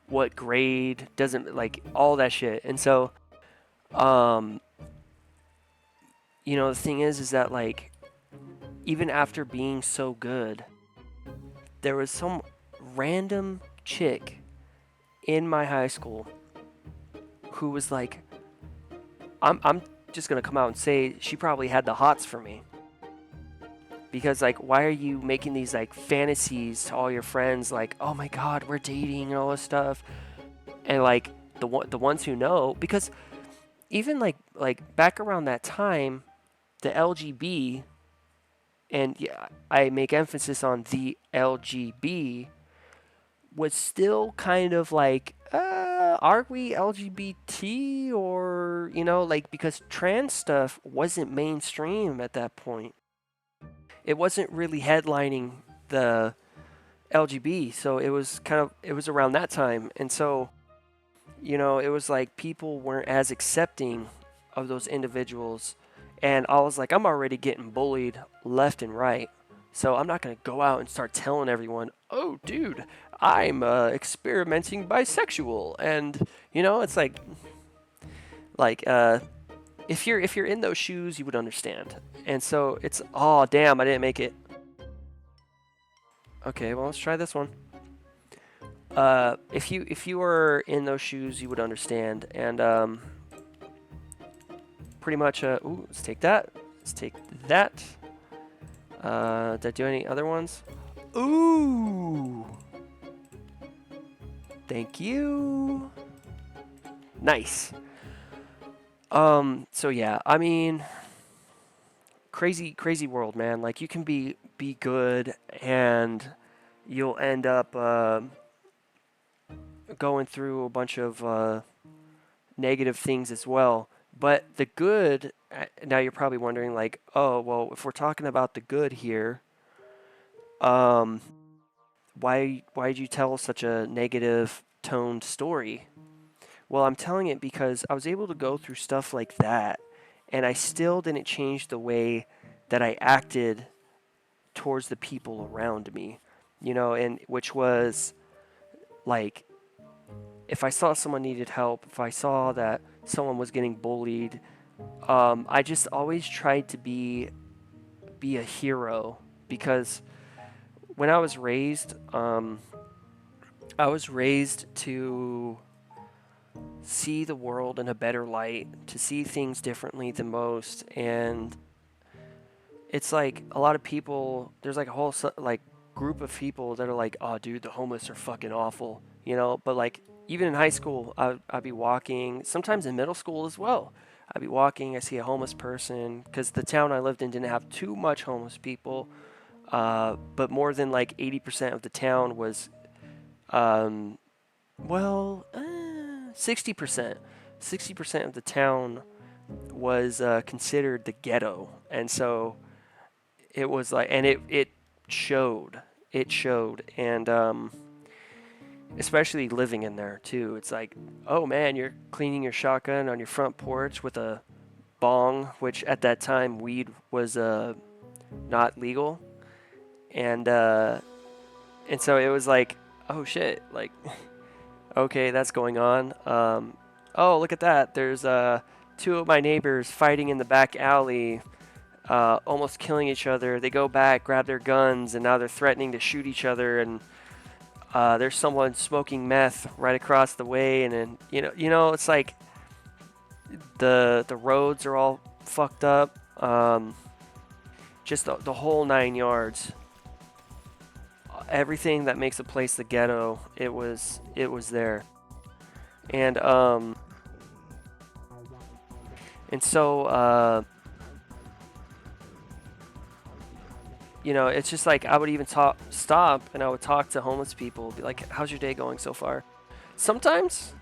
What grade, doesn't, like, all that shit. And so, you know, the thing is that, like, even after being so good, there was some random chick in my high school who was like, I'm just gonna come out and say she probably had the hots for me. Because, like, why are you making these, like, fantasies to all your friends, like, oh my god, we're dating and all this stuff, and, like, the ones who know, because even like back around that time, the LGB, and yeah, I make emphasis on the LGB, was still kind of like, are we LGBT, or, you know, like, because trans stuff wasn't mainstream at that point. It wasn't really headlining the LGB, so it was around that time. And so, you know, it was like people weren't as accepting of those individuals. And I was like, I'm already getting bullied left and right, so I'm not going to go out and start telling everyone, oh, dude, I'm experimenting bisexual. And, you know, it's like if you're in those shoes, you would understand. And so it's, oh, damn, I didn't make it. Okay, well, let's try this one. If you were in those shoes, you would understand. And pretty much ooh, let's take that. Let's take that. Did I do any other ones? Ooh! Thank you. Nice. So yeah, I mean, crazy world, man. Like, you can be good and you'll end up going through a bunch of negative things as well. But the good, now you're probably wondering, like, oh, well, if we're talking about the good here, why did you tell such a negative toned story? Well, I'm telling it because I was able to go through stuff like that, and I still didn't change the way that I acted towards the people around me, and which was like, if I saw someone needed help, if I saw that someone was getting bullied, I just always tried to be a hero, because when I was raised to see the world in a better light, to see things differently than most. And it's like a lot of people, there's like a whole like group of people that are like, oh dude, the homeless are fucking awful, but like, even in high school, I'd be walking, sometimes in middle school as well. I'd be walking, I see a homeless person, because the town I lived in didn't have too much homeless people, but more than like 80% of the town was, well, 60%. 60% of the town was considered the ghetto. And so it was like, and it showed. It showed. And especially living in there, too. It's like, oh, man, you're cleaning your shotgun on your front porch with a bong, which at that time, weed was not legal. And so it was like, oh, shit, like... Okay, that's going on. Oh, look at that. There's two of my neighbors fighting in the back alley, almost killing each other. They go back, grab their guns, and now they're threatening to shoot each other. And there's someone smoking meth right across the way. And then, it's like the roads are all fucked up. Just the whole 9 yards. Everything that makes a place the ghetto, it was there. And so it's just like, I would even stop and I would talk to homeless people, be like, how's your day going so far? Sometimes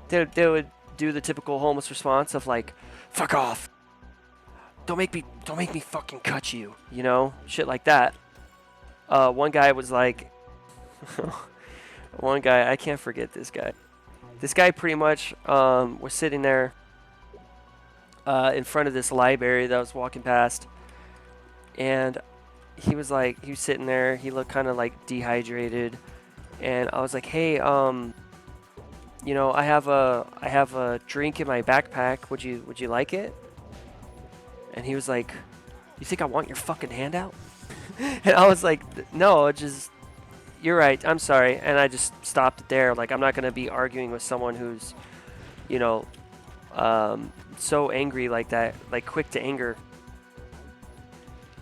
they would do the typical homeless response of like, fuck off, don't make me fucking cut you, shit like that. One guy was like, I can't forget this guy. This guy pretty much was sitting there in front of this library that I was walking past. And he was sitting there. He looked kind of like dehydrated. And I was like, hey, I have a drink in my backpack. Would you like it? And he was like, you think I want your fucking handout? And I was like, no, you're right, I'm sorry. And I just stopped it there. Like, I'm not going to be arguing with someone who's, so angry like that, like quick to anger.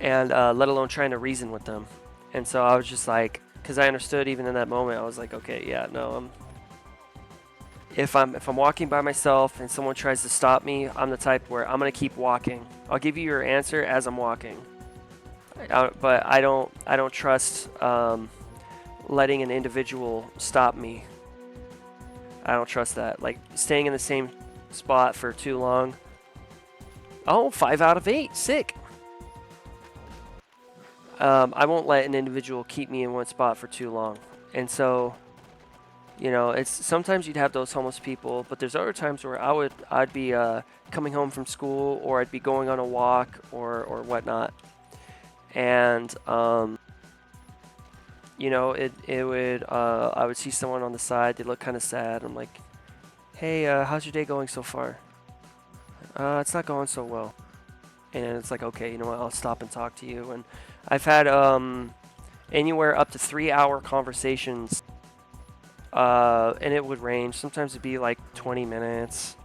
And let alone trying to reason with them. And so I was just like, because I understood even in that moment, I was like, okay, yeah, no, if I'm walking by myself and someone tries to stop me, I'm the type where I'm going to keep walking. I'll give you your answer as I'm walking. But I don't trust letting an individual stop me. I don't trust that. Like, staying in the same spot for too long. Oh, 5 out of 8. Sick. I won't let an individual keep me in one spot for too long. And so, it's sometimes you'd have those homeless people, but there's other times where I'd be coming home from school, or I'd be going on a walk or whatnot. And I would see someone on the side, they look kind of sad. I'm like, hey, how's your day going so far? It's not going so well. And it's like, okay, you know what, I'll stop and talk to you. And I've had anywhere up to 3-hour conversations, and it would range. Sometimes it'd be like 20 minutes.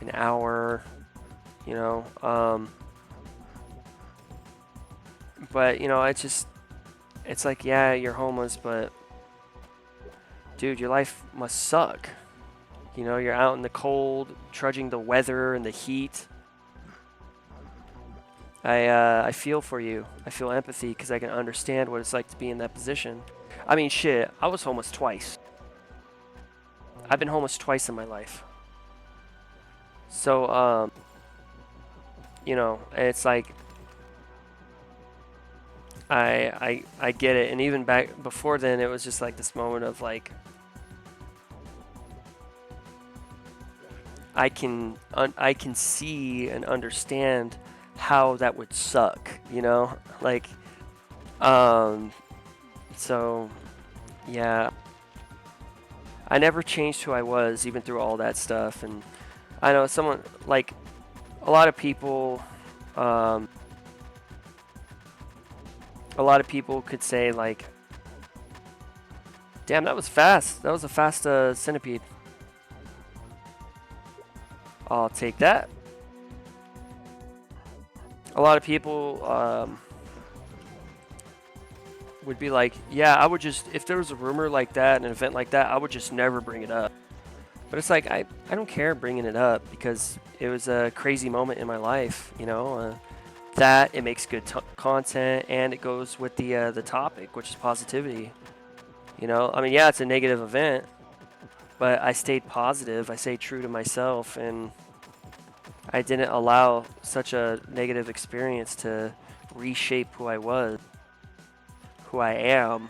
an hour, you know. But, you know, it's like, yeah, you're homeless, but, dude, your life must suck. You know, you're out in the cold, trudging the weather and the heat. I feel for you. I feel empathy because I can understand what it's like to be in that position. I mean, shit, I was homeless twice. I've been homeless twice in my life. So, you know, it's like, I get it. And even back before then, it was just like this moment of like, I can see and understand how that would suck, you know? Like, so, yeah. I never changed who I was, even through all that stuff. And I know someone, like, a lot of people could say, like, damn, that was fast. That was a fast centipede. I'll take that. A lot of people would be like, yeah, I would just, if there was a rumor like that, an event like that, I would just never bring it up. But it's like, I don't care bringing it up because it was a crazy moment in my life, you know. That, it makes good content, and it goes with the topic, which is positivity. You know, I mean, yeah, it's a negative event, but I stayed positive. I stayed true to myself, and I didn't allow such a negative experience to reshape who I was, who I am.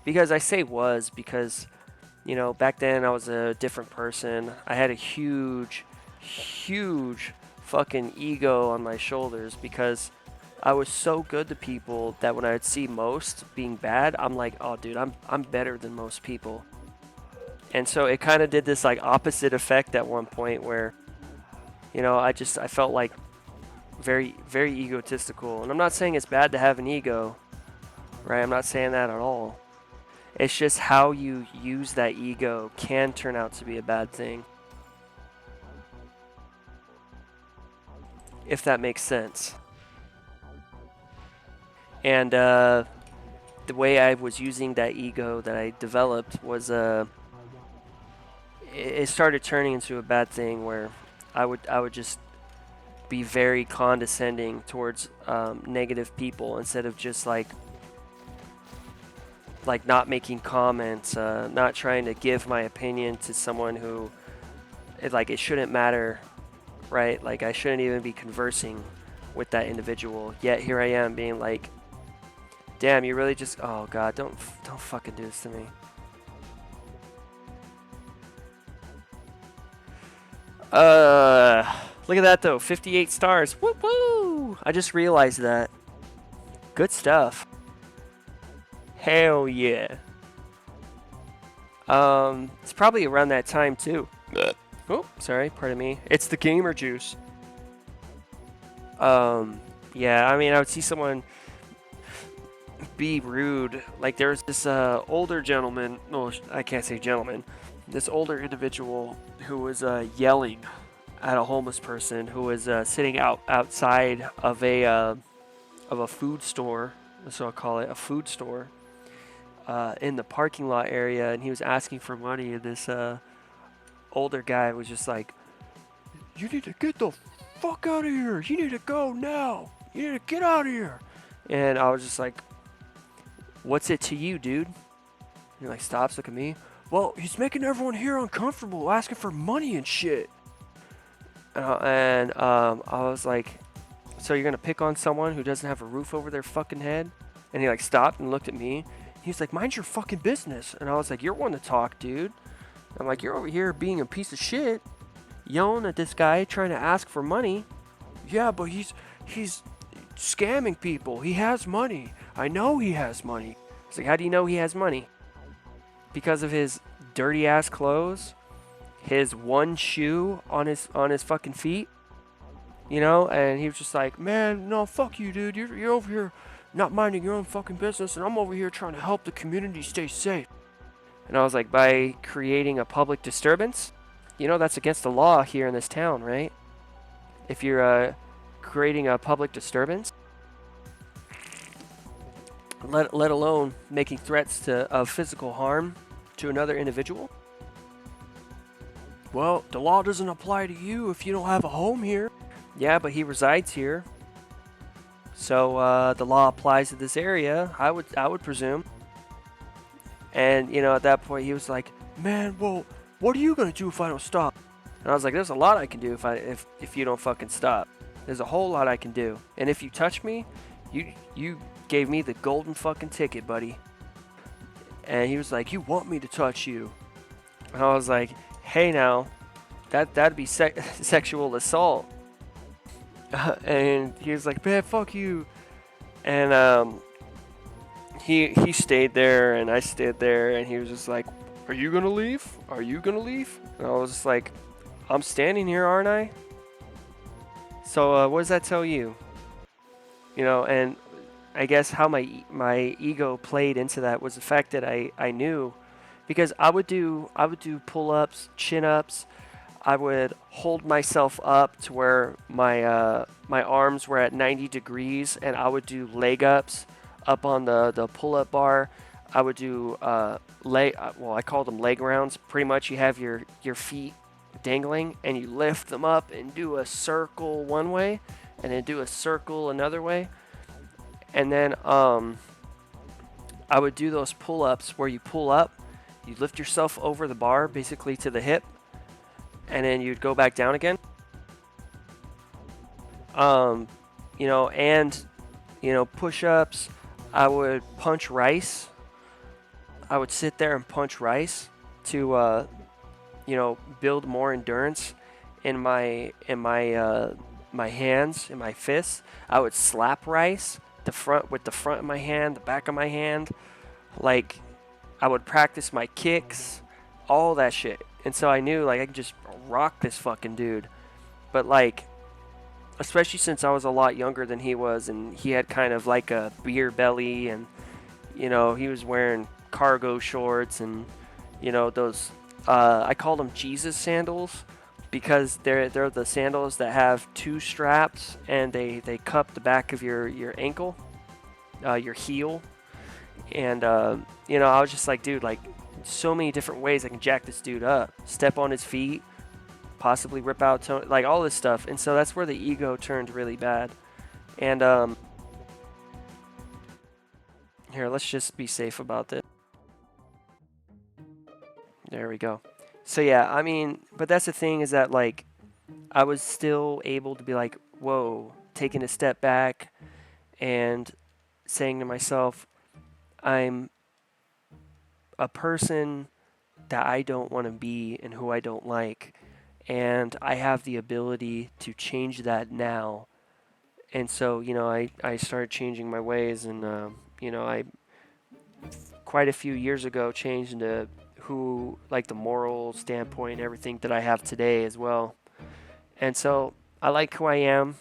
Because I say was because, you know, back then I was a different person. I had a huge fucking ego on my shoulders because I was so good to people that when I would see most being bad, I'm like, oh, dude, I'm better than most people. And so it kind of did this like opposite effect at one point where, you know, I felt like very egotistical. And I'm not saying it's bad to have an ego, right? I'm not saying that at all. It's just how you use that ego can turn out to be a bad thing. If that makes sense. And the way I was using that ego that I developed was it started turning into a bad thing where I would just be very condescending towards negative people instead of just like not making comments, not trying to give my opinion to someone who it shouldn't matter, right? Like I shouldn't even be conversing with that individual. Yet here I am being like, damn, you really just, oh god, don't fucking do this to me. Look at that though, 58 stars. Woo woo! I just realized that. Good stuff. Hell yeah. It's probably around that time too. Oh, sorry, pardon me. It's the gamer juice. Yeah, I mean, I would see someone be rude. Like there's this older gentleman, no, I can't say gentleman, this older individual who was yelling at a homeless person who was sitting outside of a food store, so I'll call it a food store, in the parking lot area, and he was asking for money, and this older guy was just like, you need to get the fuck out of here, you need to go now, you need to get out of here. And I was just like, what's it to you, dude? And he like stops, look at me. Well, he's making everyone here uncomfortable, asking for money and shit. And I was like, so you're gonna pick on someone who doesn't have a roof over their fucking head? And he like stopped and looked at me. He's like, mind your fucking business. And I was like, you're one to talk, dude. I'm like, you're over here being a piece of shit, yelling at this guy trying to ask for money. Yeah, but he's scamming people. He has money. I know he has money. It's like, how do you know he has money? Because of his dirty ass clothes, his one shoe on his fucking feet, you know. And he was just like, man, no, fuck you, dude. You're over here not minding your own fucking business, and I'm over here trying to help the community stay safe. And I was like, by creating a public disturbance, You know that's against the law here in this town, right? If you're creating a public disturbance, let alone making threats of physical harm to another individual. Well, the law doesn't apply to you if you don't have a home here. Yeah, but he resides here. So the law applies to this area, I would presume. And, you know, at that point he was like, man, well, what are you going to do if I don't stop? And I was like, there's a lot I can do if you don't fucking stop. There's a whole lot I can do. And if you touch me, you gave me the golden fucking ticket, buddy. And he was like, you want me to touch you? And I was like, hey now, that'd be sexual assault. And he was like, man, fuck you. And he stayed there, and I stayed there, and he was just like, are you gonna leave? Are you gonna leave? And I was just like, I'm standing here, aren't I? So what does that tell you? You know, and I guess how my ego played into that was the fact that I knew, because I would do pull-ups, chin-ups. I would hold myself up to where my my arms were at 90 degrees, and I would do leg ups up on the pull-up bar. I would do I call them leg rounds. Pretty much you have your feet dangling and you lift them up and do a circle one way and then do a circle another way. And then I would do those pull-ups where you pull up, you lift yourself over the bar basically to the hip, and then you'd go back down again. You know, and you know, push-ups. I would punch rice. I would sit there and punch rice to you know, build more endurance in my my hands, in my fists. I would slap rice with the front of my hand, the back of my hand. Like, I would practice my kicks, all that shit. And so I knew, like, I could just rock this fucking dude. But, like, especially since I was a lot younger than he was, and he had kind of like a beer belly, and, you know, he was wearing cargo shorts, and, you know, those, I call them Jesus sandals, because they're the sandals that have two straps, and they cup the back of your ankle, your heel. And, you know, I was just like, dude, like, so many different ways I can jack this dude up. Step on his feet, possibly rip out, like, all this stuff. And so that's where the ego turned really bad. And, here, let's just be safe about this. There we go. So, yeah, I mean, but that's the thing, is that, like, I was still able to be like, whoa, taking a step back and saying to myself, I'm a person that I don't want to be and who I don't like, and I have the ability to change that now. And so, you know, I started changing my ways, and you know, I quite a few years ago changed into who, like, the moral standpoint and everything that I have today as well. And so I like who I am.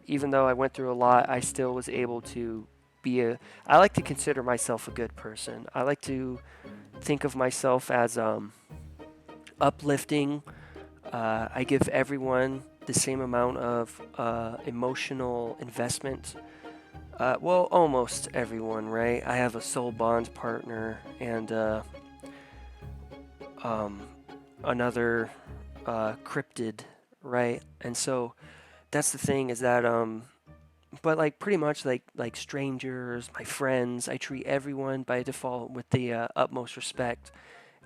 Even though I went through a lot, I still was able to I like to consider myself a good person. I like to think of myself as uplifting. I give everyone the same amount of emotional investment. Well, almost everyone, right? I have a soul bond partner and another cryptid, right? And so that's the thing, is that but, like, pretty much like strangers, my friends, I treat everyone by default with the utmost respect.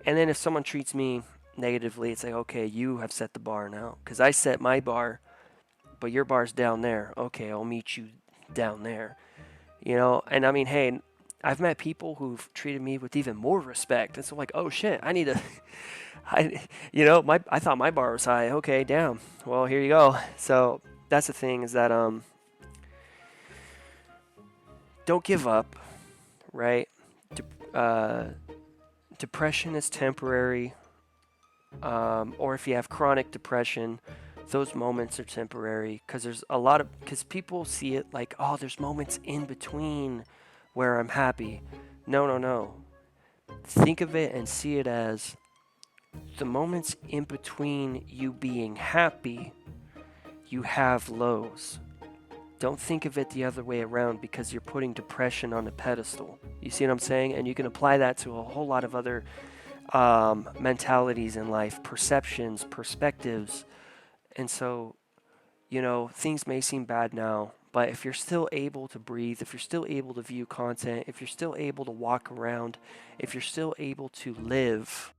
And then if someone treats me negatively, it's like, okay, you have set the bar now, because I set my bar, but your bar's down there. Okay, I'll meet you down there. You know, and I mean, hey, I've met people who've treated me with even more respect, and so, like, oh shit, I need to, you know, I thought my bar was high. Okay, damn. Well, here you go. So that's the thing, is that don't give up, right? Depression is temporary, or if you have chronic depression, those moments are temporary, because people see it like, oh, there's moments in between where I'm happy. No. Think of it and see it as the moments in between you being happy, you have lows. Don't think of it the other way around, because you're putting depression on a pedestal. You see what I'm saying? And you can apply that to a whole lot of other mentalities in life, perceptions, perspectives. And so, you know, things may seem bad now, but if you're still able to breathe, if you're still able to view content, if you're still able to walk around, if you're still able to live,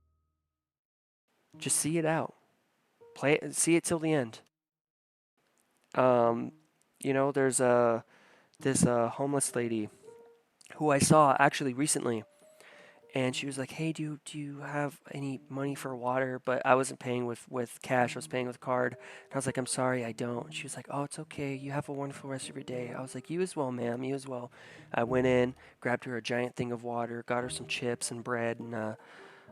just see it out. Play it, see it till the end. You know, there's this homeless lady who I saw actually recently, and she was like, "Hey, do you have any money for water?" But I wasn't paying with cash; I was paying with card. And I was like, "I'm sorry, I don't." And she was like, "Oh, it's okay. You have a wonderful rest of your day." I was like, "You as well, ma'am. You as well." I went in, grabbed her a giant thing of water, got her some chips and bread, and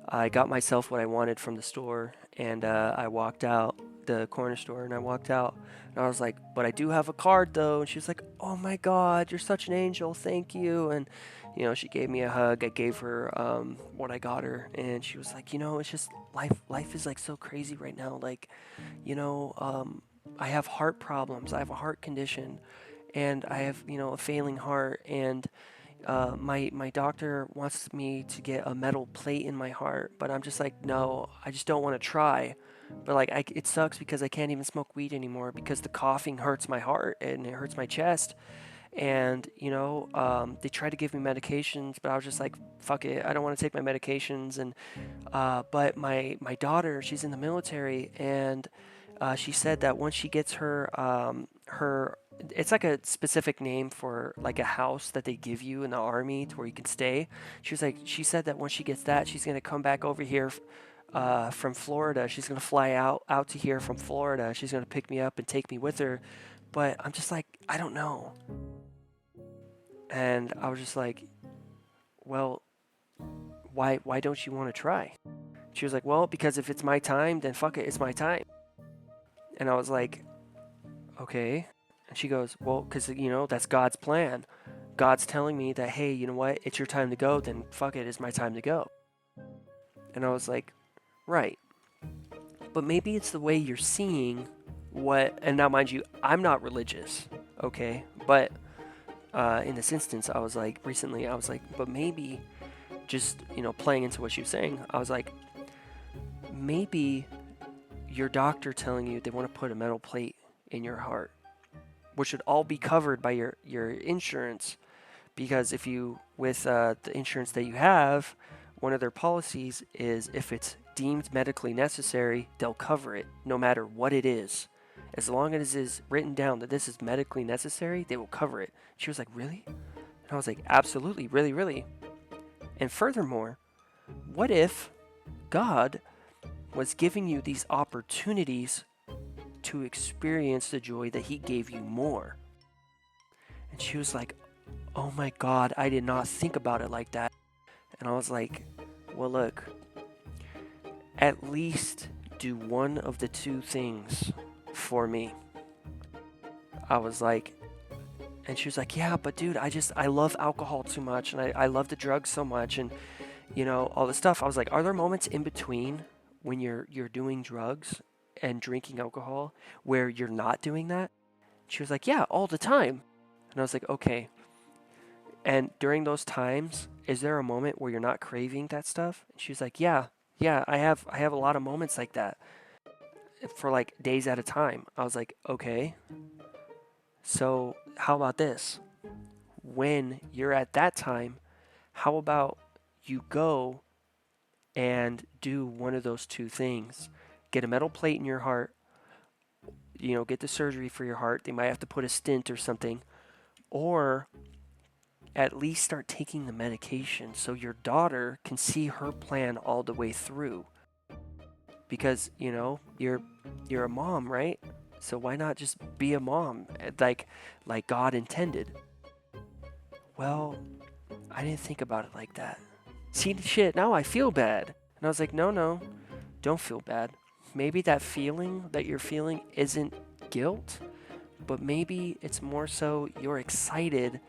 I got myself what I wanted from the store, and I walked out the corner store, and I walked out, and I was like, "But I do have a card, though." And she was like, "Oh my God, you're such an angel, thank you." And you know, she gave me a hug. I gave her what I got her, and she was like, "You know, it's just life. Life is like so crazy right now. Like, you know, I have heart problems. I have a heart condition, and I have, you know, a failing heart, and my doctor wants me to get a metal plate in my heart, but I'm just like, no, I just don't want to try." But like, it sucks because I can't even smoke weed anymore because the coughing hurts my heart and it hurts my chest. And you know, they tried to give me medications, but I was just like, fuck it, I don't want to take my medications. And but my daughter, she's in the military, and she said that once she gets her, it's like a specific name for like a house that they give you in the army to where you can stay. She said that once she gets that, she's gonna come back over here from Florida. She's gonna fly out to here from Florida. She's gonna pick me up and take me with her. But I'm just like, I don't know. And I was just like, well, why don't you want to try? She was like, well, because if it's my time, then fuck it, it's my time. And I was like, okay. And she goes, well, because, you know, that's God's plan. God's telling me that, hey, you know what, it's your time to go, then fuck it, it's my time to go. And I was like, right. But maybe it's the way you're seeing what, and now mind you, I'm not religious, okay? But in this instance, I was like, recently, I was like, but maybe just, you know, playing into what she was saying, I was like, maybe your doctor telling you they want to put a metal plate in your heart, which should all be covered by your insurance, because if you, with the insurance that you have, one of their policies is if it's deemed medically necessary, they'll cover it no matter what it is. As long as it is written down that this is medically necessary, they will cover it. She was like, really? And I was like, absolutely, really, really. And furthermore, what if God was giving you these opportunities to experience the joy that he gave you more? And she was like, oh my God, I did not think about it like that. And I was like, well, look, at least do one of the two things for me. I was like, and she was like, yeah, but dude, I love alcohol too much, and I love the drugs so much, and you know, all this stuff. I was like, are there moments in between when you're doing drugs and drinking alcohol where you're not doing that? She was like, yeah, all the time. And I was like, okay. And during those times, is there a moment where you're not craving that stuff? And she was like, yeah, I have a lot of moments like that for like days at a time. I was like, okay. So how about this? When you're at that time, how about you go and do one of those two things? Get a metal plate in your heart, you know, get the surgery for your heart. They might have to put a stent or something. Or at least start taking the medication so your daughter can see her plan all the way through. Because, you know, you're a mom, right? So why not just be a mom like God intended? Well, I didn't think about it like that. See, shit, now I feel bad. And I was like, no, don't feel bad. Maybe that feeling that you're feeling isn't guilt, but maybe it's more so you're excited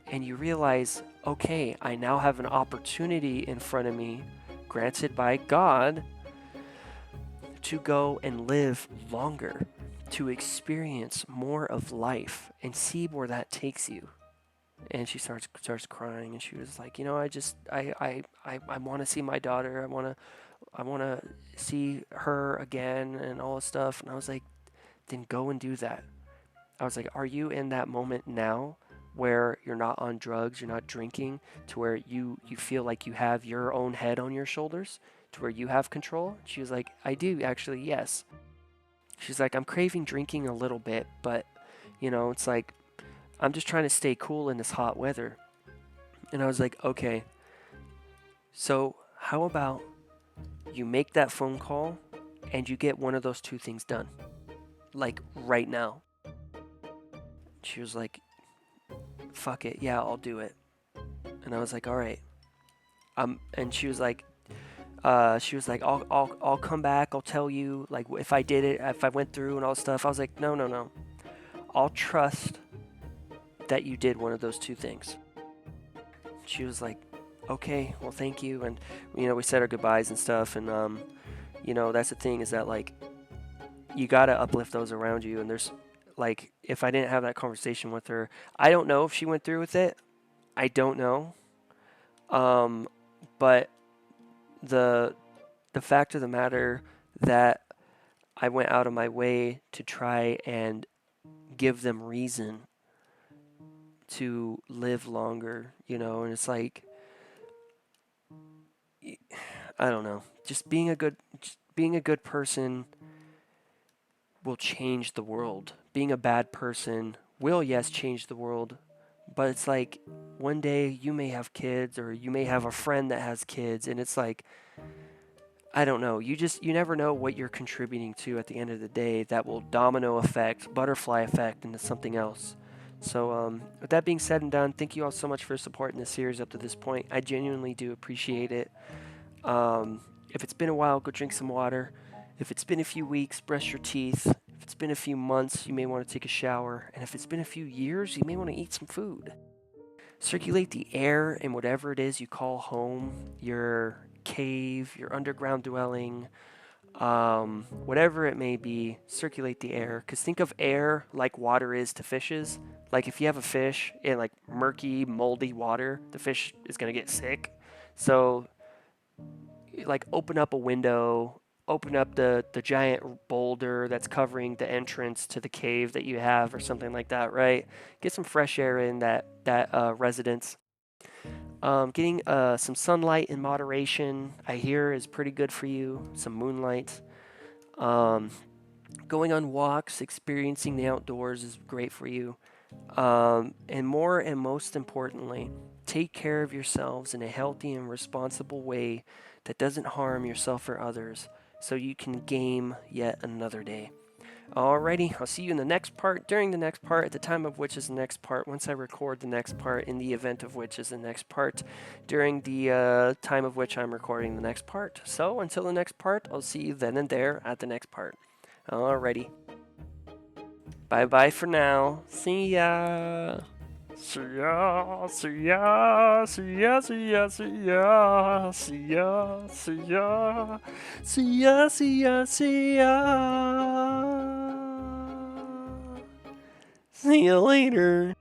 and you realize, okay, I now have an opportunity in front of me, granted by God, to go and live longer, to experience more of life and see where that takes you. And she starts crying, and she was like, I want to see my daughter. I want to see her again and all this stuff. And I was like, then go and do that. I was like, are you in that moment now where you're not on drugs, you're not drinking, to where you feel like you have your own head on your shoulders, to where you have control? She was like, I do, actually, yes. She's like, I'm craving drinking a little bit, but, it's like, I'm just trying to stay cool in this hot weather. And I was like, okay, so how about you make that phone call and you get one of those two things done, like right now. She was like, fuck it, yeah, I'll do it. And I was like, all right. And she was like, I'll come back, I'll tell you, like, if I did it, if I went through and all stuff. I was like, no. I'll trust that you did one of those two things. She was like, okay, well, thank you. And, we said our goodbyes and stuff. And, that's the thing, is that, like, you got to uplift those around you. And there's, like, if I didn't have that conversation with her, I don't know if she went through with it. I don't know. But the fact of the matter that I went out of my way to try and give them reason to live longer, and it's like, I don't know, just being a good person will change the world. Being a bad person will, yes, change the world, but it's like, one day you may have kids, or you may have a friend that has kids, and it's like, I don't know, you never know what you're contributing to at the end of the day that will domino effect, butterfly effect into something else. So with that being said and done, thank you all so much for supporting this series up to this point. I genuinely do appreciate it. If it's been a while, go drink some water. If it's been a few weeks, brush your teeth. If it's been a few months, you may want to take a shower. And if it's been a few years, you may want to eat some food. Circulate the air in whatever it is you call home, your cave, your underground dwelling, whatever it may be. Circulate the air, because think of air like water is to fishes. Like, if you have a fish in, like, murky, moldy water, the fish is going to get sick. So, like, open up a window, open up the giant boulder that's covering the entrance to the cave that you have, or something like that, right? Get some fresh air in that residence. Getting some sunlight in moderation, I hear, is pretty good for you. Some moonlight. Going on walks, experiencing the outdoors is great for you. And more and most importantly, take care of yourselves in a healthy and responsible way that doesn't harm yourself or others, so you can game yet another day. Alrighty, I'll see you in the next part, during the next part, at the time of which is the next part, once I record the next part, in the event of which is the next part, during the time of which I'm recording the next part. So, until the next part, I'll see you then and there at the next part. Alrighty. Bye-bye for now. See ya. See ya, see ya, see ya, see ya, see ya, see ya, see ya, see ya, see ya, see ya. See you later.